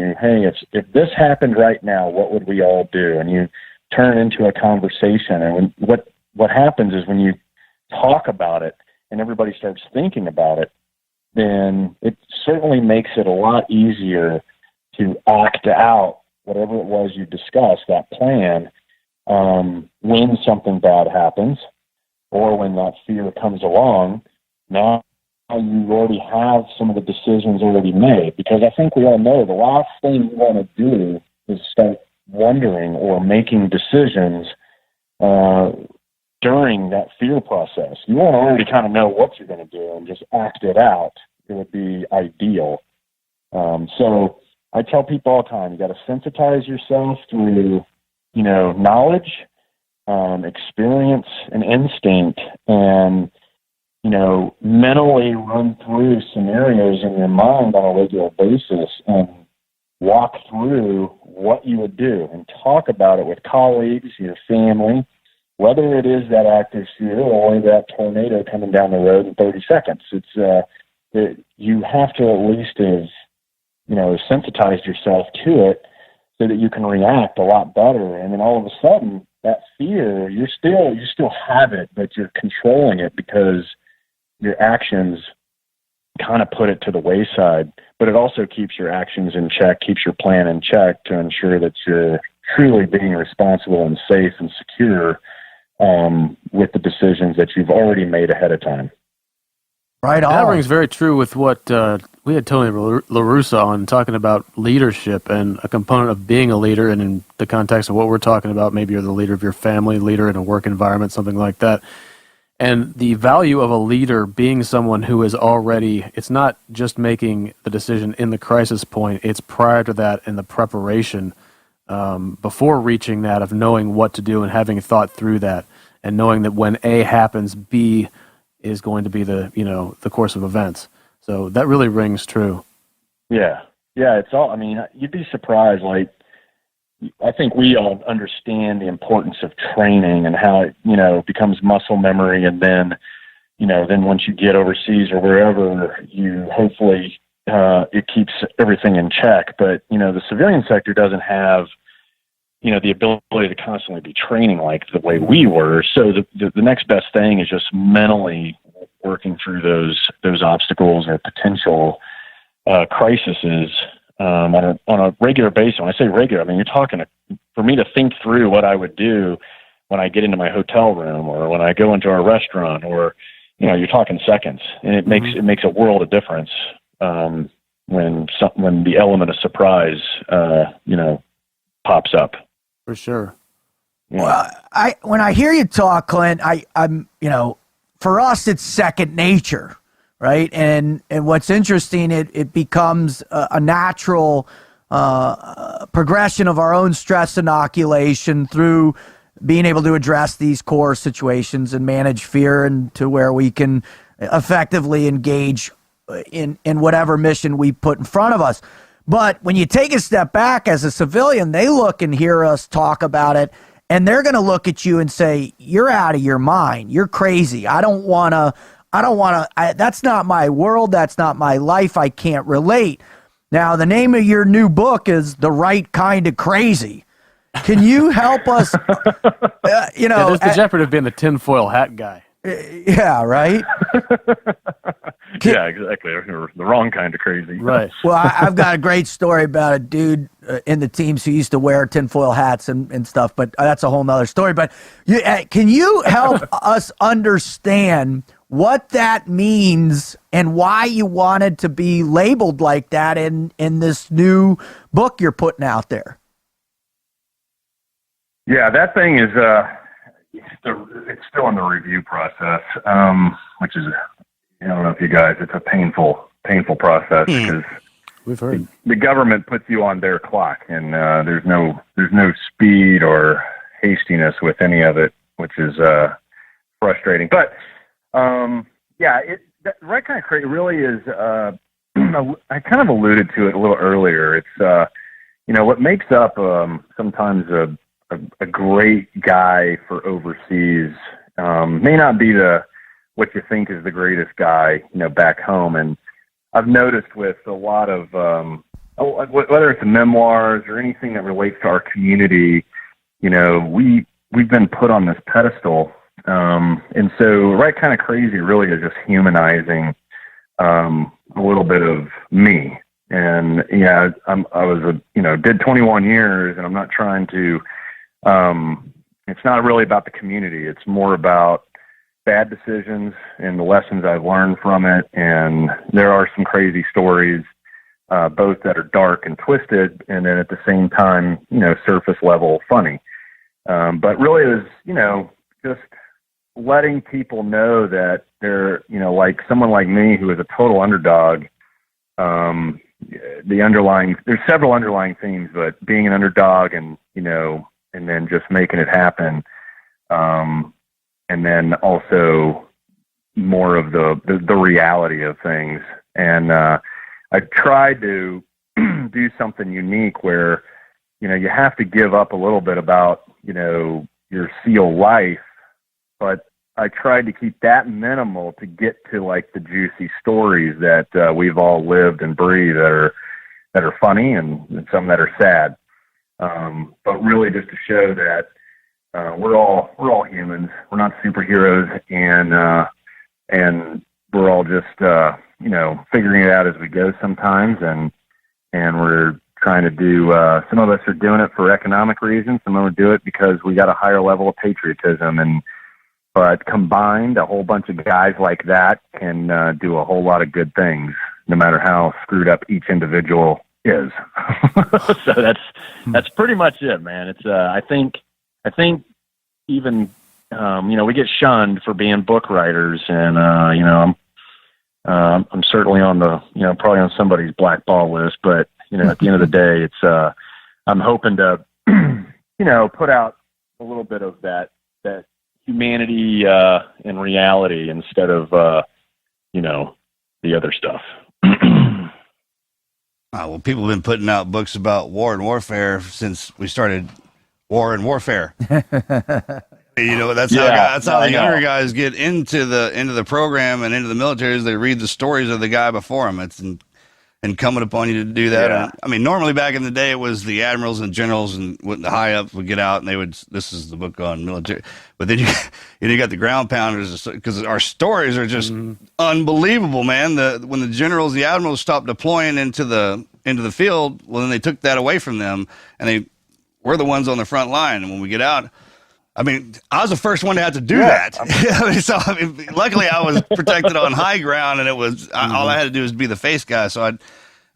if this happened right now, what would we all do? And you turn into a conversation. And what happens is when you talk about it and everybody starts thinking about it, then it certainly makes it a lot easier to act out whatever it was you discussed, that plan, when something bad happens or when that fear comes along. Now you already have some of the decisions already made. Because I think we all know the last thing you want to do is start wondering or making decisions during that fear process. You want to already kind of know what you're going to do and just act it out. It would be ideal. So I tell people all the time, you got to sensitize yourself through, knowledge, experience, and instinct, and, mentally run through scenarios in your mind on a regular basis and walk through what you would do and talk about it with colleagues, your family, whether it is that active fear or that tornado coming down the road in 30 seconds. You have to at least have, sensitized yourself to it so that you can react a lot better. And then all of a sudden, that fear, you still have it, but you're controlling it because your actions kind of put it to the wayside. But it also keeps your actions in check, keeps your plan in check to ensure that you're truly being responsible and safe and secure with the decisions that you've already made ahead of time. Right on. That rings very true with what we had Tony LaRussa on talking about leadership and a component of being a leader. And in the context of what we're talking about, maybe you're the leader of your family, leader in a work environment, something like that. And the value of a leader being someone who is already, it's not just making the decision in the crisis point, it's prior to that in the preparation before reaching that of knowing what to do and having thought through that and knowing that when A happens, B is going to be the course of events. So that really rings true. Yeah. Yeah. It's all, you'd be surprised. I think we all understand the importance of training and how it, becomes muscle memory. And then once you get overseas or wherever, you hopefully, it keeps everything in check. But, the civilian sector doesn't have, the ability to constantly be training like the way we were. So the next best thing is just mentally working through those obstacles or potential crises on a regular basis. When I say regular, you're talking for me to think through what I would do when I get into my hotel room or when I go into a restaurant, or you're talking seconds, and it makes a world of difference when the element of surprise pops up. For sure. Yeah. Well, when I hear you talk, Clint, I'm for us it's second nature, right? And what's interesting, it becomes a natural progression of our own stress inoculation through being able to address these core situations and manage fear, and to where we can effectively engage in whatever mission we put in front of us. But when you take a step back as a civilian, they look and hear us talk about it, and they're going to look at you and say, you're out of your mind. You're crazy. I don't want to, that's not my world. That's not my life. I can't relate. Now, the name of your new book is The Right Kind of Crazy. Can you help us, there's the jeopardy of being the tinfoil hat guy. Yeah, right? Yeah, exactly. The wrong kind of crazy. Right. Well, I've got a great story about a dude in the teams who used to wear tinfoil hats and stuff, but that's a whole nother story. But can you help us understand what that means and why you wanted to be labeled like that in this new book you're putting out there? Yeah, that thing is it's still in the review process, which is, I don't know if you guys, it's a painful process because we've heard the government puts you on their clock, and there's no speed or hastiness with any of it, which is frustrating. But that right kind of crazy really is. I kind of alluded to it a little earlier. It's what makes up sometimes a great guy for overseas may not be what you think is the greatest guy, back home. And I've noticed with a lot of, whether it's memoirs or anything that relates to our community, we've been put on this pedestal. And so right kind of crazy really is just humanizing a little bit of me. And did 21 years, and I'm not trying to, it's not really about the community. It's more about, bad decisions and the lessons I've learned from it. And there are some crazy stories, both that are dark and twisted, and then at the same time, surface level funny. But really it was, just letting people know that they're, like someone like me who is a total underdog, there's several underlying themes, but being an underdog and, and then just making it happen. And then also more of the reality of things. And, I tried to do something unique where, you have to give up a little bit about, your SEAL life, but I tried to keep that minimal to get to like the juicy stories that we've all lived and breathed that are funny and some that are sad. But really just to show that we're all humans. We're not superheroes, and we're all just figuring it out as we go sometimes, and we're trying to do. Some of us are doing it for economic reasons. Some of us do it because we got a higher level of patriotism, but combined, a whole bunch of guys like that can do a whole lot of good things, no matter how screwed up each individual is. So that's pretty much it, man. It's I think even we get shunned for being book writers, and I'm certainly on the probably on somebody's blackball list, but at the end of the day, it's I'm hoping to put out a little bit of that humanity and reality instead of the other stuff. Well, people have been putting out books about war and warfare since we started War and Warfare. That's how the younger guys get into the program and into the military. Is they read the stories of the guy before them. It's incumbent upon you to do that. Yeah. And, normally back in the day, it was the admirals and generals and the high ups would get out and they would. This is the book on military. But then you got the ground pounders, because our stories are just unbelievable, man. When the generals, the admirals stopped deploying into the field, well, then they took that away from them, and we're the ones on the front line. And when we get out, I was the first one to have to do that. Luckily I was protected on high ground, and it was all I had to do was be the face guy. So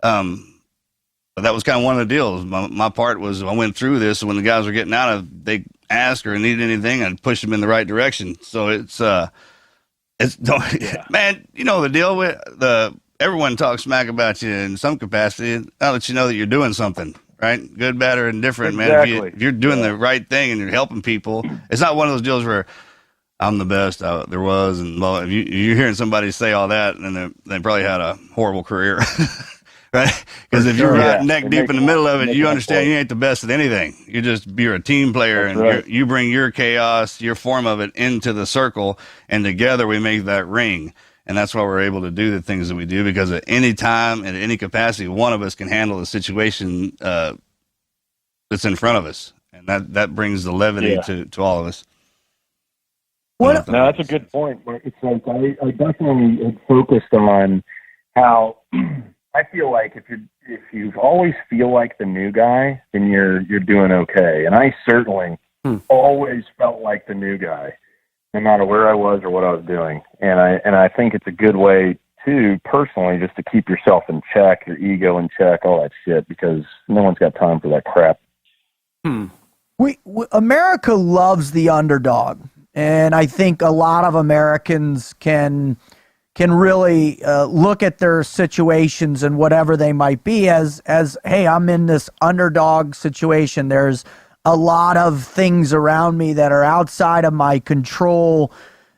but that was kind of one of the deals. My part was I went through this, and when the guys were getting out they asked or needed anything, I'd push them in the right direction. So man, the deal with everyone talks smack about you in some capacity. I'll let you know that you're doing something. Right? Good, bad, or indifferent, exactly. Man. If you're doing the right thing and you're helping people, it's not one of those deals where I'm the best there was. And well, if you're hearing somebody say all that, and they probably had a horrible career, right? Because if you're right neck deep in the middle of it, you understand you ain't the best at anything. You're a team player, and you bring your chaos, your form of it into the circle, and together we make that ring. And that's why we're able to do the things that we do, because at any time, at any capacity, one of us can handle the situation that's in front of us. And that brings the levity to all of us. No, that's a good point. It's like I definitely had focused on how I feel like if you always feel like the new guy, then you're doing okay. And I certainly always felt like the new guy, no matter where I was or what I was doing. And I think it's a good way to personally just to keep yourself in check, your ego in check, all that shit, because no one's got time for that crap. America loves the underdog, and I think a lot of Americans can really look at their situations and whatever they might be as hey, I'm in this underdog situation. There's a lot of things around me that are outside of my control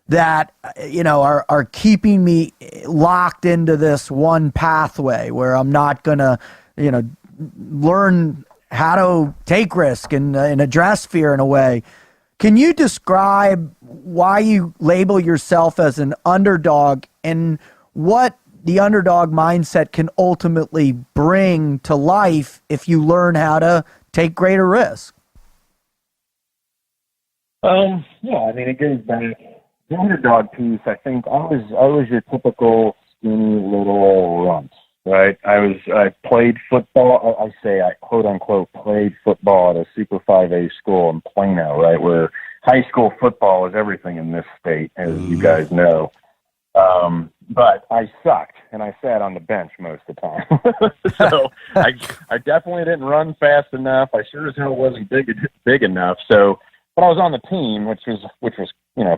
that are keeping me locked into this one pathway where I'm not gonna learn how to take risk and address fear in a way. Can you describe why you label yourself as an underdog and what the underdog mindset can ultimately bring to life if you learn how to take greater risk? It goes back. The underdog piece, I think I was your typical skinny little runt, right? I played football. I quote unquote played football at a Super 5A school in Plano, right, where high school football is everything in this state, as you guys know. But I sucked, and I sat on the bench most of the time. So I definitely didn't run fast enough. I sure as hell wasn't big enough. So, but I was on the team, which was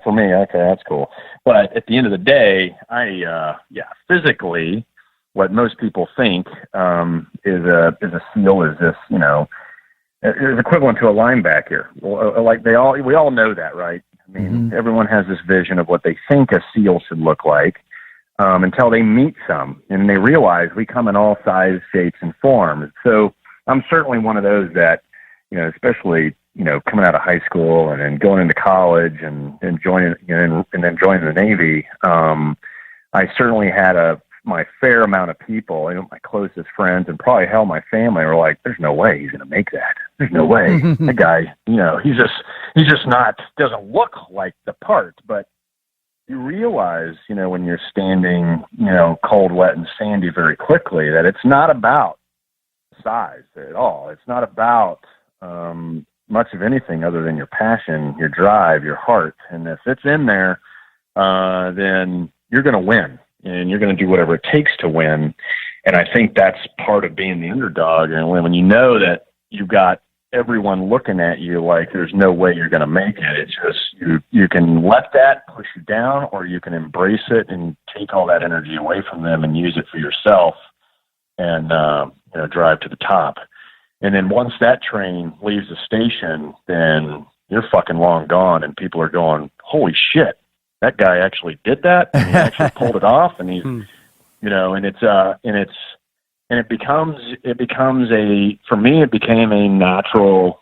for me, okay, that's cool. But at the end of the day, physically, what most people think is a SEAL is this, is equivalent to a linebacker. Like we all know that, right? I mean, everyone has this vision of what they think a SEAL should look like. Until they meet some and they realize we come in all size, shapes, and forms. So I'm certainly one of those that, especially, coming out of high school and then going into college and joining, and then joining the Navy. I certainly had my fair amount of people, my closest friends and probably hell, my family were like, there's no way he's going to make that. There's no way. The guy, he's just not, doesn't look like the part, but you realize, when you're standing, cold, wet, and sandy very quickly, that it's not about size at all. It's not about much of anything other than your passion, your drive, your heart. And if it's in there, then you're going to win, and you're going to do whatever it takes to win. And I think that's part of being the underdog. And when you know that you've got everyone looking at you like there's no way you're going to make it. It's just you can let that push you down, or you can embrace it and take all that energy away from them and use it for yourself and drive to the top. And then once that train leaves the station, then you're fucking long gone, and people are going, holy shit, that guy actually did that, and he actually pulled it off, and he's and it becomes for me, it became a natural,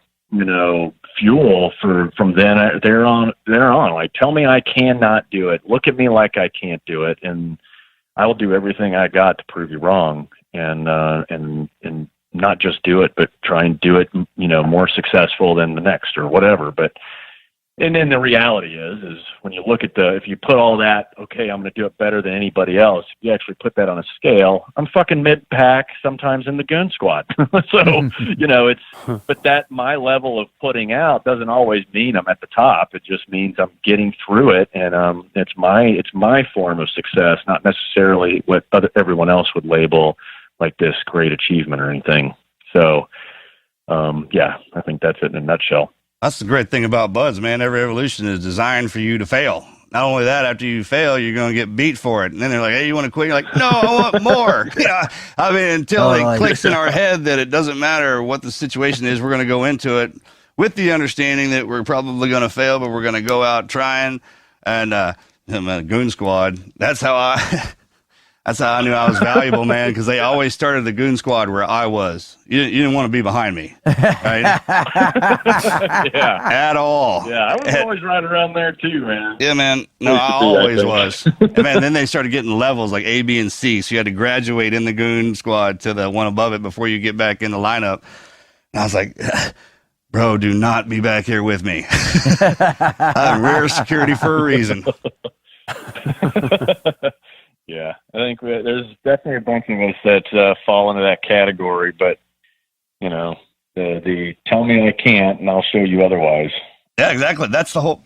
fuel from there on. Like, tell me I cannot do it. Look at me like I can't do it. And I will do everything I got to prove you wrong. And not just do it, but try and do it, more successful than the next or whatever. And then the reality is when you look at if you put all that, okay, I'm going to do it better than anybody else. If you actually put that on a scale, I'm fucking mid-pack, sometimes in the goon squad. So, but that my level of putting out doesn't always mean I'm at the top. It just means I'm getting through it. And, it's my form of success, not necessarily what everyone else would label like this great achievement or anything. So, I think that's it in a nutshell. That's the great thing about buds, man. Every evolution is designed for you to fail. Not only that, after you fail, you're going to get beat for it. And then they're like, hey, you want to quit? You're like, no, I want more. Until it clicks in our head that it doesn't matter what the situation is, we're going to go into it with the understanding that we're probably going to fail, but we're going to go out trying. And Goon Squad, that's how I knew I was valuable, man, because they always started the Goon Squad where I was. You didn't want to be behind me, right? Yeah. At all. Yeah, I was always right around there too, man. Yeah, man. No, I always was. And man, then they started getting levels like A, B, and C, so you had to graduate in the Goon Squad to the one above it before you get back in the lineup. And I was like, bro, do not be back here with me. I'm rear security for a reason. Yeah, I think there's definitely a bunch of us that fall into that category, but the tell me I can't and I'll show you otherwise. Yeah, exactly. That's the whole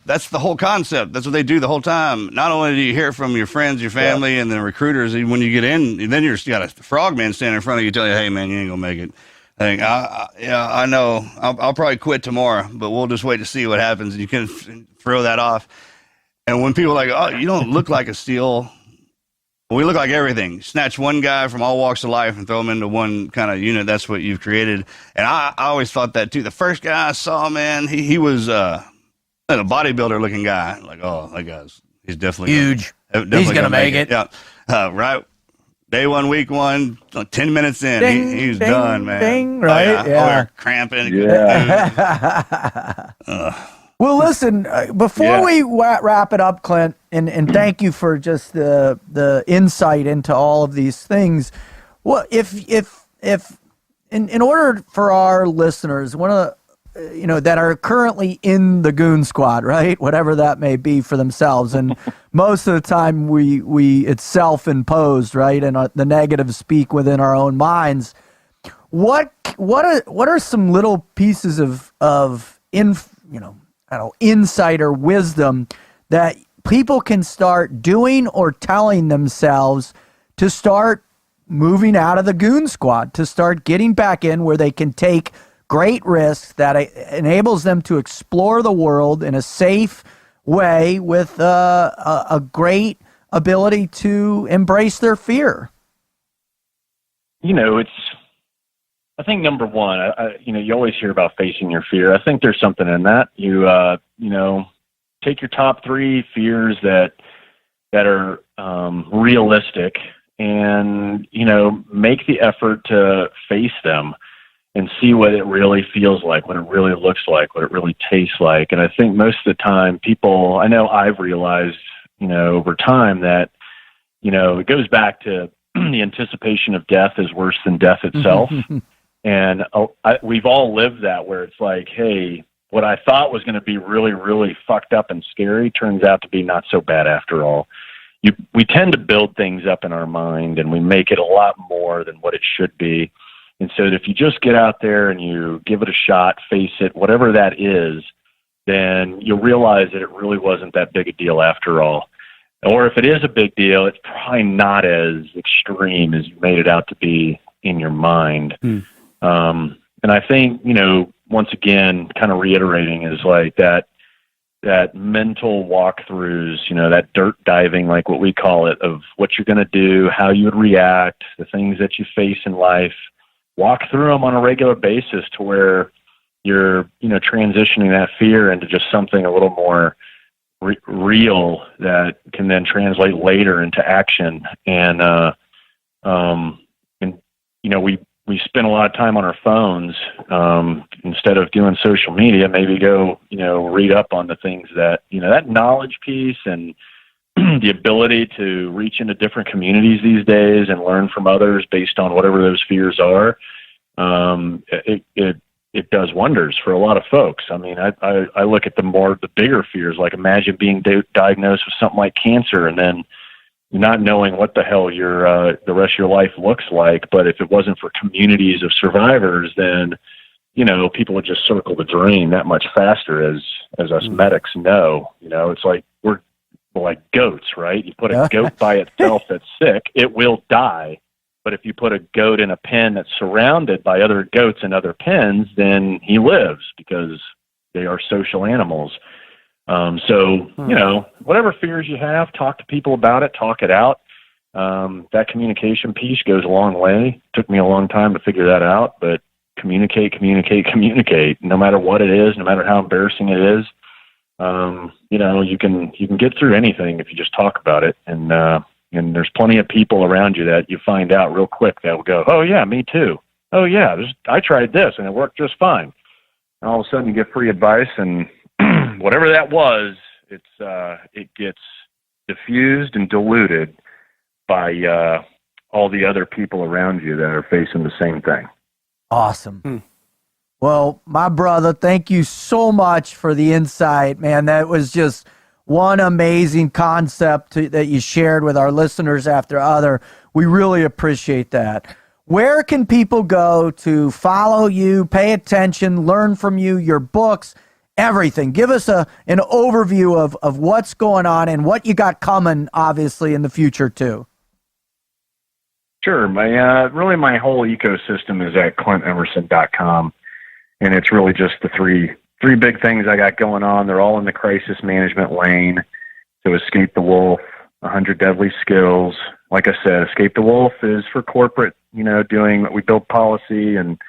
concept. That's what they do the whole time. Not only do you hear from your friends, your family, and the recruiters, when you get in, then you got a frogman standing in front of you, telling you, "Hey, man, you ain't gonna make it." I know. I'll probably quit tomorrow, but we'll just wait to see what happens. And you can throw that off. And when people are like, "Oh, you don't look like a SEAL," we look like everything. Snatch one guy from all walks of life and throw him into one kind of unit. That's what you've created. And I always thought that too. The first guy I saw, man, he was a bodybuilder looking guy. Like, oh, that guy's he's definitely huge. He's gonna make it. Yeah, right. Day one, week one, 10 minutes in, ding, he's ding, done, man. Ding, right? Oh, yeah. Cramping. Yeah. Well, listen, before we wrap it up, Clint, and thank you for just the insight into all of these things. Well, if in order for our listeners, one of the, that are currently in the Goon Squad, right, whatever that may be for themselves, and most of the time we it's self-imposed, right, and the negatives speak within our own minds. What are some little pieces of insight or wisdom that people can start doing or telling themselves to start moving out of the goon squad, to start getting back in where they can take great risks that enables them to explore the world in a safe way with a great ability to embrace their fear? I think number one, you always hear about facing your fear. I think there's something in that. Take your top 3 fears that are realistic, and make the effort to face them and see what it really feels like, what it really looks like, what it really tastes like. And I think most of the time people, I know I've realized, over time that, it goes back to the anticipation of death is worse than death itself. And we've all lived that, where it's like, hey, what I thought was going to be really, really fucked up and scary turns out to be not so bad after all. We tend to build things up in our mind, and we make it a lot more than what it should be. And so if you just get out there and you give it a shot, face it, whatever that is, then you'll realize that it really wasn't that big a deal after all. Or if it is a big deal, it's probably not as extreme as you made it out to be in your mind. And I think, once again, kind of reiterating, is like that mental walkthroughs, that dirt diving, like what we call it, of what you're going to do, how you would react, the things that you face in life. Walk through them on a regular basis to where you're, transitioning that fear into just something a little more real that can then translate later into action. And we spend a lot of time on our phones, instead of doing social media. Maybe go, read up on the things that, that knowledge piece and the ability to reach into different communities these days and learn from others based on whatever those fears are. It does wonders for a lot of folks. I mean, I look at the bigger fears, like imagine being diagnosed with something like cancer and then not knowing what the hell the rest of your life looks like. But if it wasn't for communities of survivors, then, people would just circle the drain that much faster, as us medics know. It's like we're like goats, right? You put a goat by itself that's sick, it will die. But if you put a goat in a pen that's surrounded by other goats and other pens, then he lives because they are social animals. Whatever fears you have, talk to people about it, talk it out. That communication piece goes a long way. Took me a long time to figure that out, but communicate, no matter what it is, no matter how embarrassing it is. You can get through anything if you just talk about it. And there's plenty of people around you that you find out real quick that will go, oh yeah, me too. Oh yeah, I tried this and it worked just fine. And all of a sudden you get free advice, and whatever that was, it gets diffused and diluted by all the other people around you that are facing the same thing. Awesome. Well, my brother, thank you so much for the insight, man. That was just one amazing concept that you shared with our listeners after other. We really appreciate that. Where can people go to follow you, pay attention, learn from you, your books, everything? Give us an overview of what's going on and what you got coming, obviously, in the future, too. Sure. My whole ecosystem is at ClintEmerson.com, and it's really just the three big things I got going on. They're all in the crisis management lane. So Escape the Wolf, 100 Deadly Skills. Like I said, Escape the Wolf is for corporate, doing, we build policy and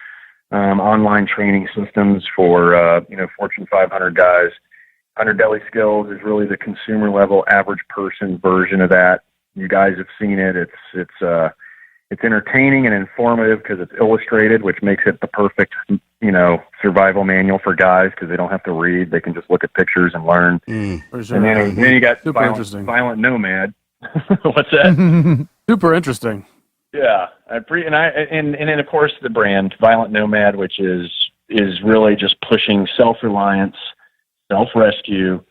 online training systems for, Fortune 500 guys. 100 Deadly Skills is really the consumer level, average person version of that. You guys have seen it. It's entertaining and informative because it's illustrated, which makes it the perfect, survival manual for guys because they don't have to read. They can just look at pictures and learn. For sure. And then you got Violent Nomad. What's that? Super interesting. Yeah. And then of course the brand Violent Nomad, which is really just pushing self-reliance, self-rescue,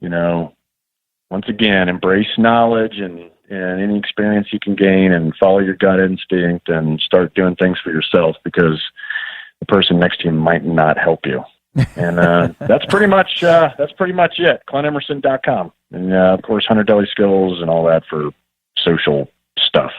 once again, embrace knowledge and any experience you can gain and follow your gut instinct and start doing things for yourself because the person next to you might not help you. And that's pretty much it. ClintEmerson.com. And of course, 100 Deli Skills and all that for social stuff.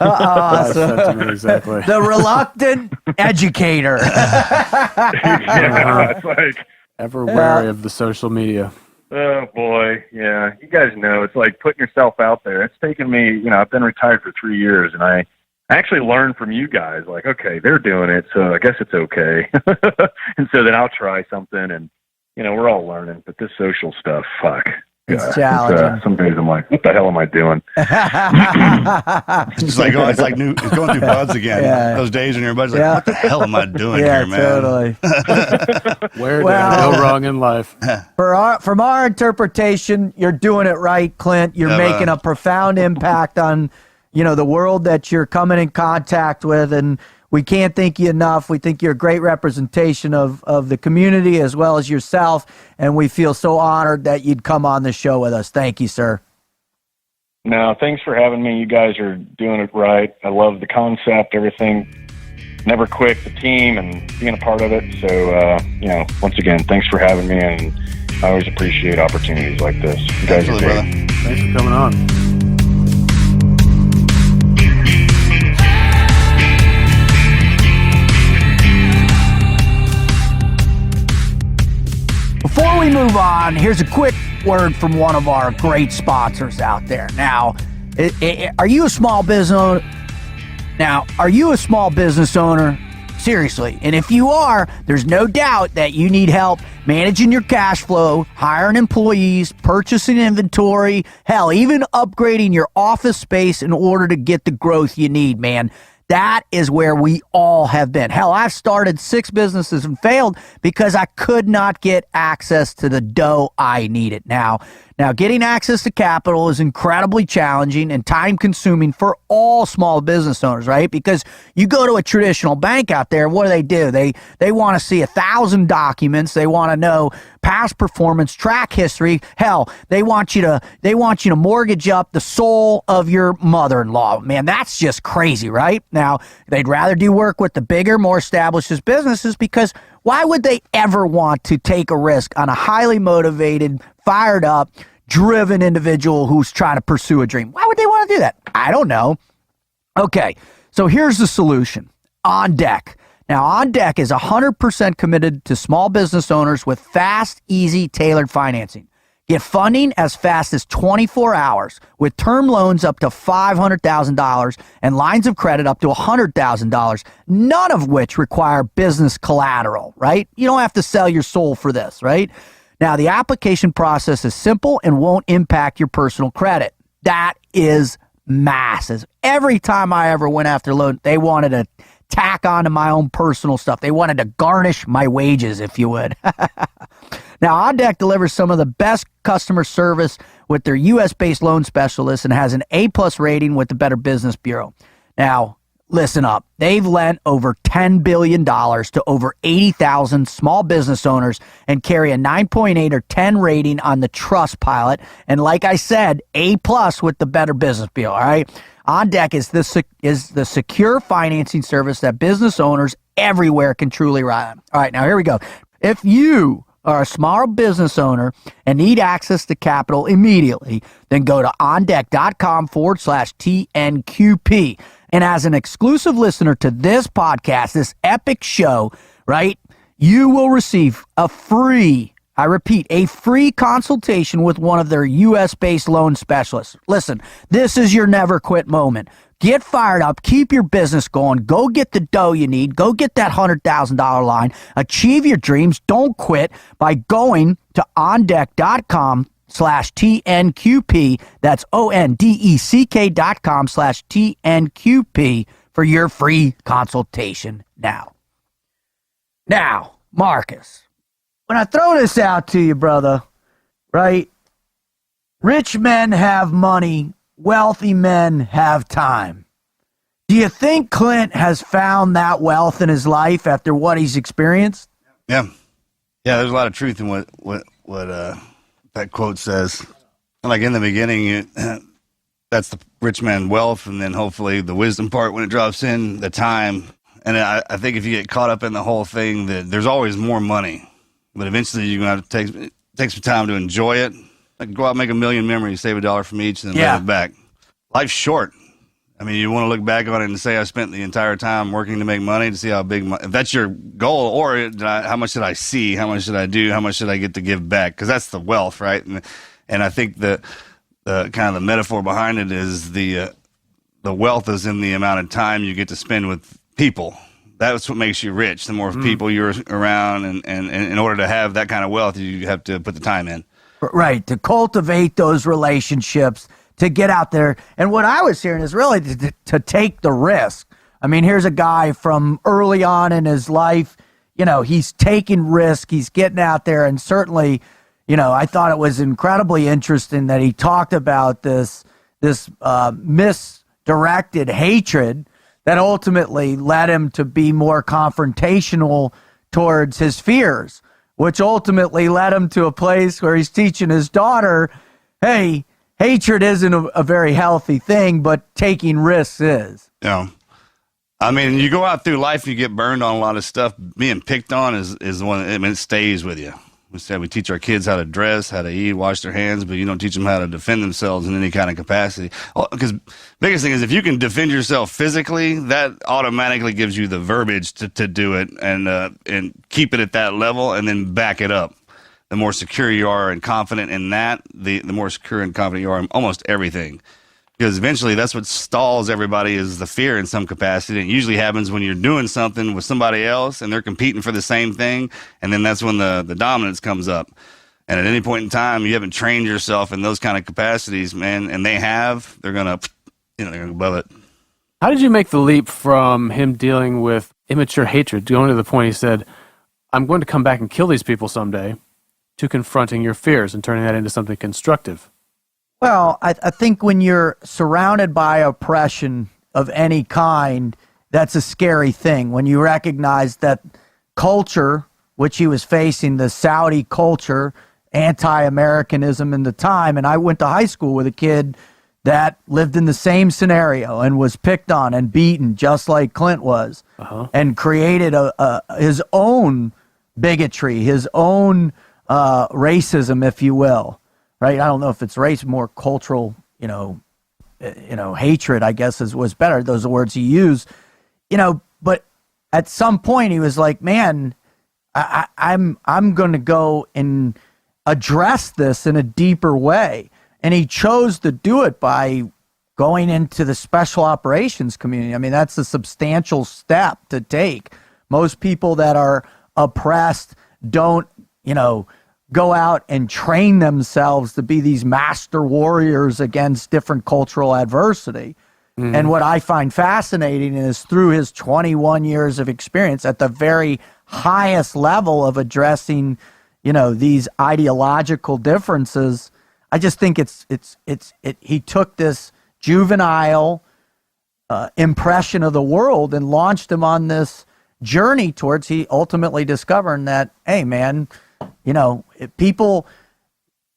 Awesome. Exactly. The reluctant educator. Yeah, it's like, Ever wary of the social media. oh boy, yeah. You guys know it's like putting yourself out there. It's taken me, I've been retired for 3 years, and I actually learned from you guys. Like, okay, they're doing it, so I guess it's okay. And so then I'll try something, and we're all learning. But this social stuff, fuck. It's challenging. Some days I'm like, what the hell am I doing? It's like, it's going through buds again. Yeah. Those days when everybody's like, what the hell am I doing here, man? Totally. Where did I go wrong in life? From our interpretation, you're doing it right, Clint. You're making a profound impact on, the world that you're coming in contact with, and we can't thank you enough. We think you're a great representation of the community as well as yourself, and we feel so honored that you'd come on the show with us. Thank you, sir. No, thanks for having me. You guys are doing it right. I love the concept, everything. Never quit, the team, and being a part of it. So, once again, thanks for having me, and I always appreciate opportunities like this. You guys are great. Thanks for coming on. Before we move on, here's a quick word from one of our great sponsors out there. Now, are you a small business owner? Seriously. And if you are, there's no doubt that you need help managing your cash flow, hiring employees, purchasing inventory, hell, even upgrading your office space in order to get the growth you need, man. That is where we all have been. Hell, I've started 6 businesses and failed because I could not get access to the dough I needed. Now, getting access to capital is incredibly challenging and time-consuming for all small business owners, right? Because you go to a traditional bank out there, what do? They want to see 1,000 documents. They want to know past performance, track history. Hell, they want you to mortgage up the soul of your mother-in-law. Man, that's just crazy, right? Now, they'd rather do work with the bigger, more established businesses because why would they ever want to take a risk on a highly motivated, fired up, driven individual who's trying to pursue a dream? Why would they want to do that? I don't know. Okay, so here's the solution. On Deck. Now, On Deck is 100% committed to small business owners with fast, easy, tailored financing. Get funding as fast as 24 hours with term loans up to $500,000 and lines of credit up to $100,000, none of which require business collateral, right? You don't have to sell your soul for this, right? Now, the application process is simple and won't impact your personal credit. That is massive. Every time I ever went after loan, they wanted to tack onto my own personal stuff. They wanted to garnish my wages, if you would. Now, On Deck delivers some of the best customer service with their U.S.-based loan specialists and has an A-plus rating with the Better Business Bureau. Now, listen up. They've lent over $10 billion to over 80,000 small business owners and carry a 9.8 or 10 rating on the Trustpilot. And like I said, A-plus with the Better Business Bureau, all right? On Deck is the secure financing service that business owners everywhere can truly rely on. All right, now here we go. If you are a small business owner and need access to capital immediately, then go to ondeck.com/TNQP. And as an exclusive listener to this podcast, this epic show, right, you will receive a free consultation with one of their U.S.-based loan specialists. Listen, this is your never quit moment. Get fired up. Keep your business going. Go get the dough you need. Go get that $100,000 line. Achieve your dreams. Don't quit by going to ondeck.com/TNQP. That's ONDECK.com/TNQP for your free consultation now. Now, Marcus, when I throw this out to you, brother, right? Rich men have money. Wealthy men have time. Do you think Clint has found that wealth in his life after what he's experienced? Yeah. There's a lot of truth in what that quote says. Like in the beginning, that's the rich man wealth, and then hopefully the wisdom part when it drops in, the time, And I think if you get caught up in the whole thing, that there's always more money, but eventually you're going to have to take some time to enjoy it. Like go out and make a million memories, save $1 from each, and then live it back. Life's short. I mean, you want to look back on it and say, I spent the entire time working to make money to see how big if that's your goal, or how much did I see? How much did I do? How much did I get to give back? Because that's the wealth, right? And I think the kind of the metaphor behind it is the wealth is in the amount of time you get to spend with people. That's what makes you rich. The more people you're around, and in order to have that kind of wealth, you have to put the time in. Right, to cultivate those relationships, to get out there. And what I was hearing is really to take the risk. I mean, here's a guy from early on in his life, you know, he's taking risk, he's getting out there, and certainly, you know, I thought it was incredibly interesting that he talked about this misdirected hatred that ultimately led him to be more confrontational towards his fears, which ultimately led him to a place where he's teaching his daughter, hey, hatred isn't a very healthy thing, but taking risks is. Yeah. I mean, you go out through life, you get burned on a lot of stuff. Being picked on is the one, I mean, it stays with you. We said we teach our kids how to dress, how to eat, wash their hands, but you don't teach them how to defend themselves in any kind of capacity. Because biggest thing is if you can defend yourself physically, that automatically gives you the verbiage to do it and keep it at that level and then back it up. The more secure you are and confident in that, the more secure and confident you are in almost everything. Because eventually that's what stalls everybody is the fear in some capacity. And it usually happens when you're doing something with somebody else and they're competing for the same thing. And then that's when the dominance comes up. And at any point in time, you haven't trained yourself in those kind of capacities, man, and they're going to above it. How did you make the leap from him dealing with immature hatred, going to the point he said, I'm going to come back and kill these people someday, to confronting your fears and turning that into something constructive? Well, I think when you're surrounded by oppression of any kind, that's a scary thing. When you recognize that culture, which he was facing, the Saudi culture, anti-Americanism in the time, and I went to high school with a kid that lived in the same scenario and was picked on and beaten just like Clint was, and created his own bigotry, his own racism, if you will. Right? I don't know if it's race, more cultural, hatred, I guess was better. Those are the words he used, but at some point he was like, man, I'm going to go and address this in a deeper way. And he chose to do it by going into the special operations community. I mean, that's a substantial step to take. Most people that are oppressed don't, go out and train themselves to be these master warriors against different cultural adversity. Mm-hmm. And what I find fascinating is through his 21 years of experience at the very highest level of addressing, these ideological differences, I just think he took this juvenile impression of the world and launched him on this journey towards he ultimately discovering that, hey man, people,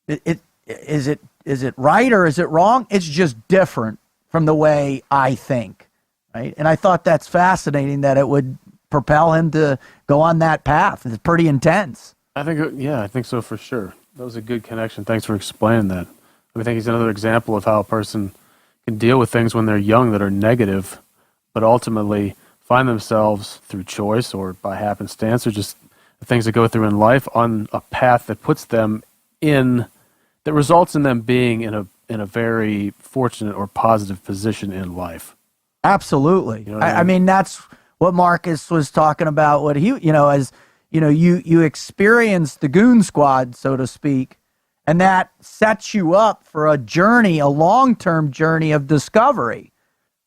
is it right or is it wrong? It's just different from the way I think, right? And I thought that's fascinating that it would propel him to go on that path. It's pretty intense. I think so for sure. That was a good connection. Thanks for explaining that. I think he's another example of how a person can deal with things when they're young that are negative, but ultimately find themselves through choice or by happenstance or just the things that go through in life on a path that puts them that results in them being in a very fortunate or positive position in life. Absolutely. I mean, that's what Marcus was talking about. What he, you experience the goon squad, so to speak, and that sets you up for a journey, a long-term journey of discovery.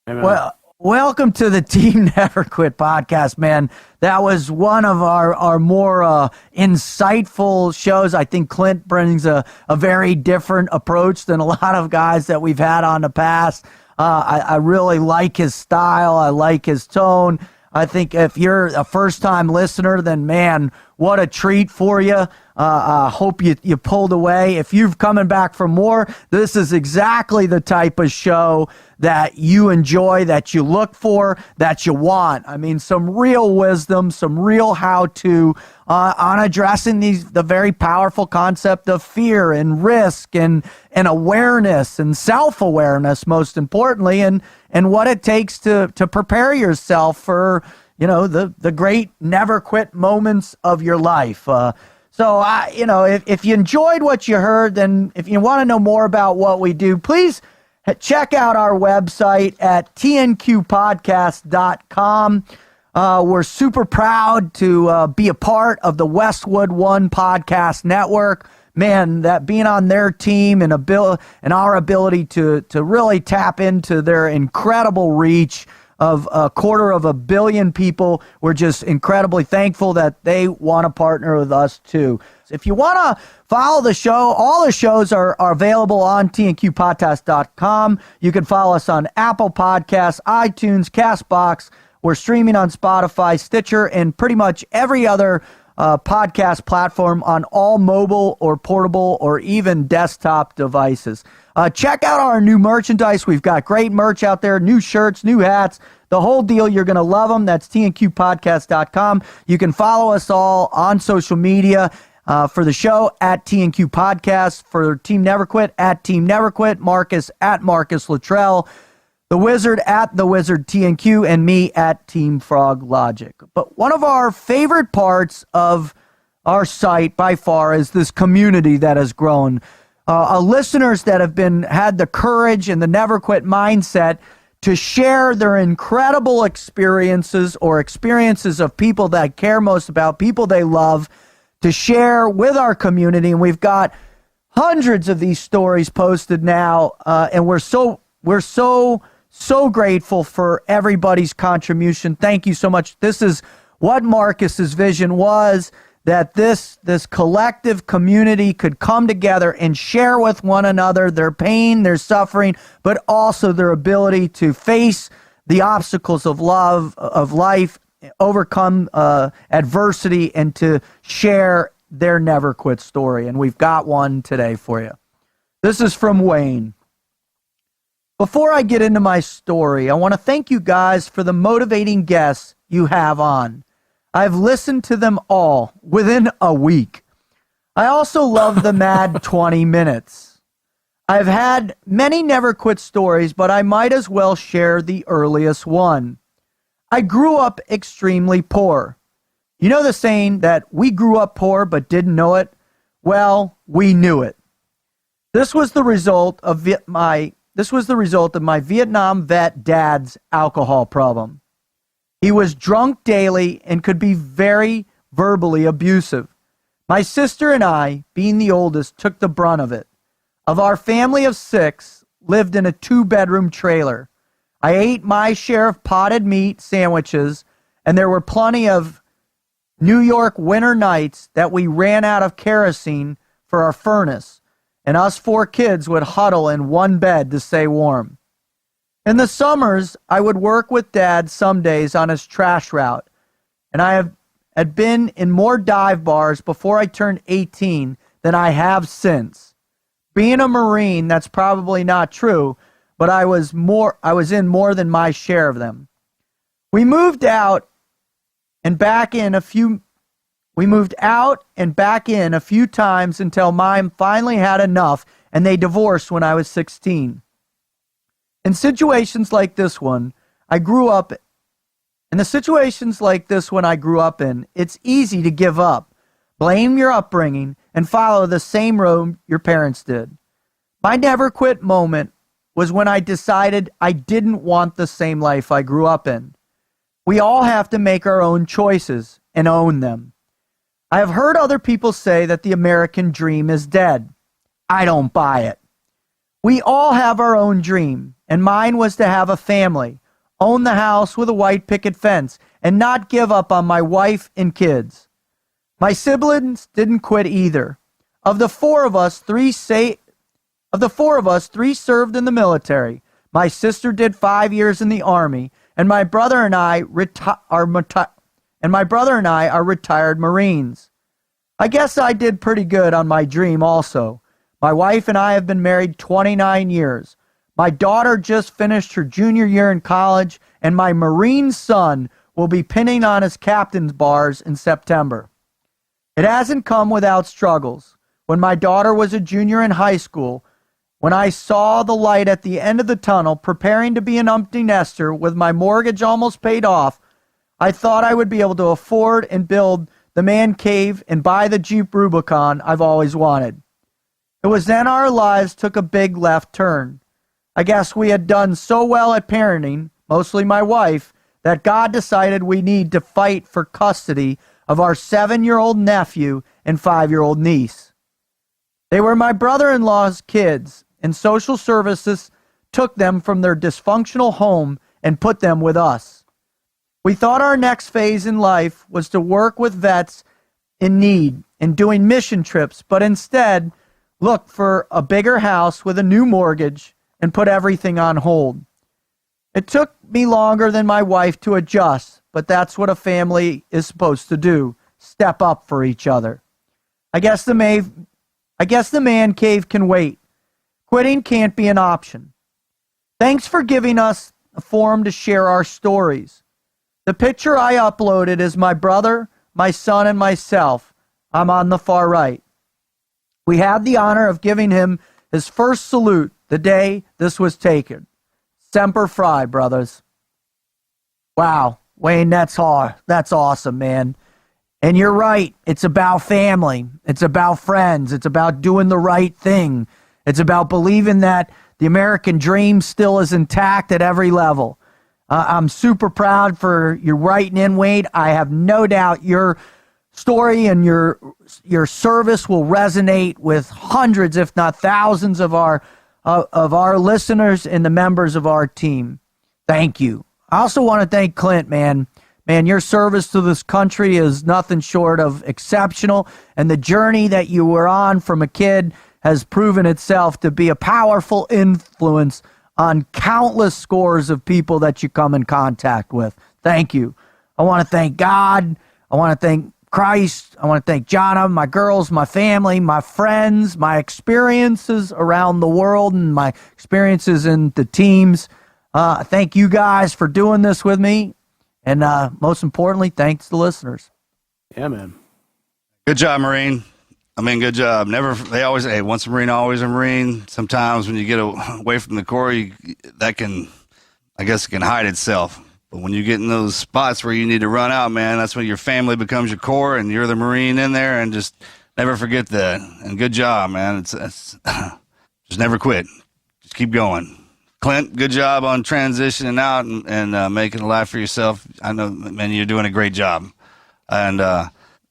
Amen. Well, welcome to the Team Never Quit podcast, man. That was one of our more insightful shows. I think Clint brings a very different approach than a lot of guys that we've had on the past. I really like his style. I like his tone. I think if you're a first-time listener, then, man, what a treat for you. Hope you pulled away. If you're coming back for more, this is exactly the type of show that you enjoy, that you look for, that you want. I mean, some real wisdom, some real how-to on addressing the very powerful concept of fear and risk and awareness and self-awareness, most importantly, and what it takes to prepare yourself for, the great never quit moments of your life. So, if you enjoyed what you heard, then if you want to know more about what we do, please check out our website at tnqpodcast.com. We're super proud to be a part of the Westwood One Podcast Network. Man, that being on their team and our ability to really tap into their incredible reach of 250 million people, we're just incredibly thankful that they want to partner with us too. If you want to follow the show, all the shows are available on tnqpodcast.com. You can follow us on Apple Podcasts, iTunes, CastBox. We're streaming on Spotify, Stitcher, and pretty much every other podcast platform on all mobile or portable or even desktop devices. Check out our new merchandise. We've got great merch out there, new shirts, new hats, the whole deal. You're going to love them. That's tnqpodcast.com. You can follow us all on social media for the show at TNQ Podcast, for Team Never Quit at Team Never Quit, Marcus at Marcus Luttrell, The Wizard at The Wizard TNQ, and me at Team Frog Logic. But one of our favorite parts of our site by far is this community that has grown. Listeners that have had the courage and the never quit mindset to share their incredible experiences or experiences of people that care most about, people they love, to share with our community. And we've got hundreds of these stories posted now, and we're so grateful for everybody's contribution. Thank you so much. This is what Marcus's vision was, that this collective community could come together and share with one another their pain, their suffering, but also their ability to face the obstacles of life, overcome adversity, and to share their never quit story. And we've got one today for you. This is from Wayne. Before I get into my story, I want to thank you guys for the motivating guests you have on. I've listened to them all within a week. I also love the Mad 20 Minutes. I've had many never quit stories, but I might as well share the earliest one. I grew up extremely poor. You know the saying that we grew up poor but didn't know it? Well, we knew it. This was the result of my Vietnam vet dad's alcohol problem. He was drunk daily and could be very verbally abusive. My sister and I, being the oldest, took the brunt of it. Of our family of 6, lived in a 2-bedroom trailer. I ate my share of potted meat sandwiches, and there were plenty of New York winter nights that we ran out of kerosene for our furnace, and us 4 kids would huddle in one bed to stay warm. In the summers, I would work with Dad some days on his trash route, and I had been in more dive bars before I turned 18 than I have since. Being a Marine, that's probably not true, but I was in more than my share of them. We moved out and back in a few times until Mom finally had enough, and they divorced when I was 16. In situations like this one I grew up in, it's easy to give up, blame your upbringing, and follow the same road your parents did. My never quit moment was when I decided I didn't want the same life I grew up in. We all have to make our own choices and own them. I have heard other people say that the American dream is dead. I don't buy it. We all have our own dream, and mine was to have a family, own the house with a white picket fence, and not give up on my wife and kids. My siblings didn't quit either. Of the four of us, three served in the military. My sister did 5 years in the Army, and my brother and I and my brother and I are retired Marines. I guess I did pretty good on my dream also. My wife and I have been married 29 years. My daughter just finished her junior year in college, and my Marine son will be pinning on his captain's bars in September. It hasn't come without struggles. When my daughter was a junior in high school, when I saw the light at the end of the tunnel, preparing to be an empty nester with my mortgage almost paid off, I thought I would be able to afford and build the man cave and buy the Jeep Rubicon I've always wanted. It was then our lives took a big left turn. I guess we had done so well at parenting, mostly my wife, that God decided we need to fight for custody of our 7-year-old nephew and 5-year-old niece. They were my brother-in-law's kids, and social services took them from their dysfunctional home and put them with us. We thought our next phase in life was to work with vets in need and doing mission trips, but instead looked for a bigger house with a new mortgage and put everything on hold. It took me longer than my wife to adjust, but that's what a family is supposed to do, step up for each other. I guess the man cave can wait. Quitting can't be an option. Thanks for giving us a forum to share our stories. The picture I uploaded is my brother, my son, and myself. I'm on the far right. We had the honor of giving him his first salute the day this was taken. Semper Fi, brothers. Wow, Wayne, that's awesome, man. And you're right. It's about family. It's about friends. It's about doing the right thing. It's about believing that the American dream still is intact at every level. I'm super proud for your writing in, Wade. I have no doubt your story and your service will resonate with hundreds, if not thousands, of our listeners and the members of our team. Thank you. I also want to thank Clint, man. Man, your service to this country is nothing short of exceptional, and the journey that you were on from a kid has proven itself to be a powerful influence on countless scores of people that you come in contact with. Thank you. I want to thank God. I want to thank Christ. I want to thank Jonna, my girls, my family, my friends, my experiences around the world, and my experiences in the teams. Thank you guys for doing this with me. And most importantly, thanks to listeners. Yeah, man. Good job, Marine. I mean, good job. They always say, once a Marine, always a Marine. Sometimes when you get away from the Corps, that can hide itself. But when you get in those spots where you need to run out, man, that's when your family becomes your Corps and you're the Marine in there, and just never forget that. And good job, man. It's just never quit. Just keep going. Clint, good job on transitioning out and making a life for yourself. I know, man, you're doing a great job. And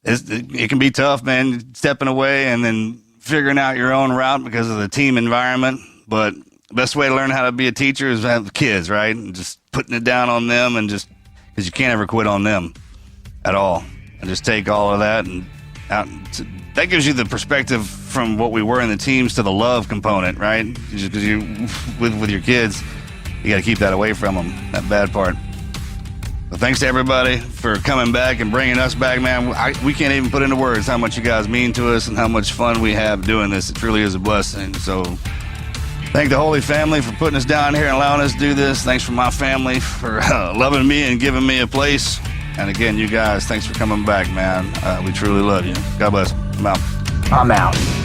it can be tough, man, stepping away and then figuring out your own route because of the team environment. But the best way to learn how to be a teacher is to have kids, right? And just putting it down on them, and just because you can't ever quit on them at all. And just take all of that and out. That gives you the perspective from what we were in the teams to the love component, right? Because you with your kids, you got to keep that away from them, that bad part. But thanks to everybody for coming back and bringing us back, man. We can't even put into words how much you guys mean to us and how much fun we have doing this. It truly is a blessing. So thank the Holy Family for putting us down here and allowing us to do this. Thanks for my family for loving me and giving me a place. And again, you guys, thanks for coming back, man. We truly love you. God bless. I'm out.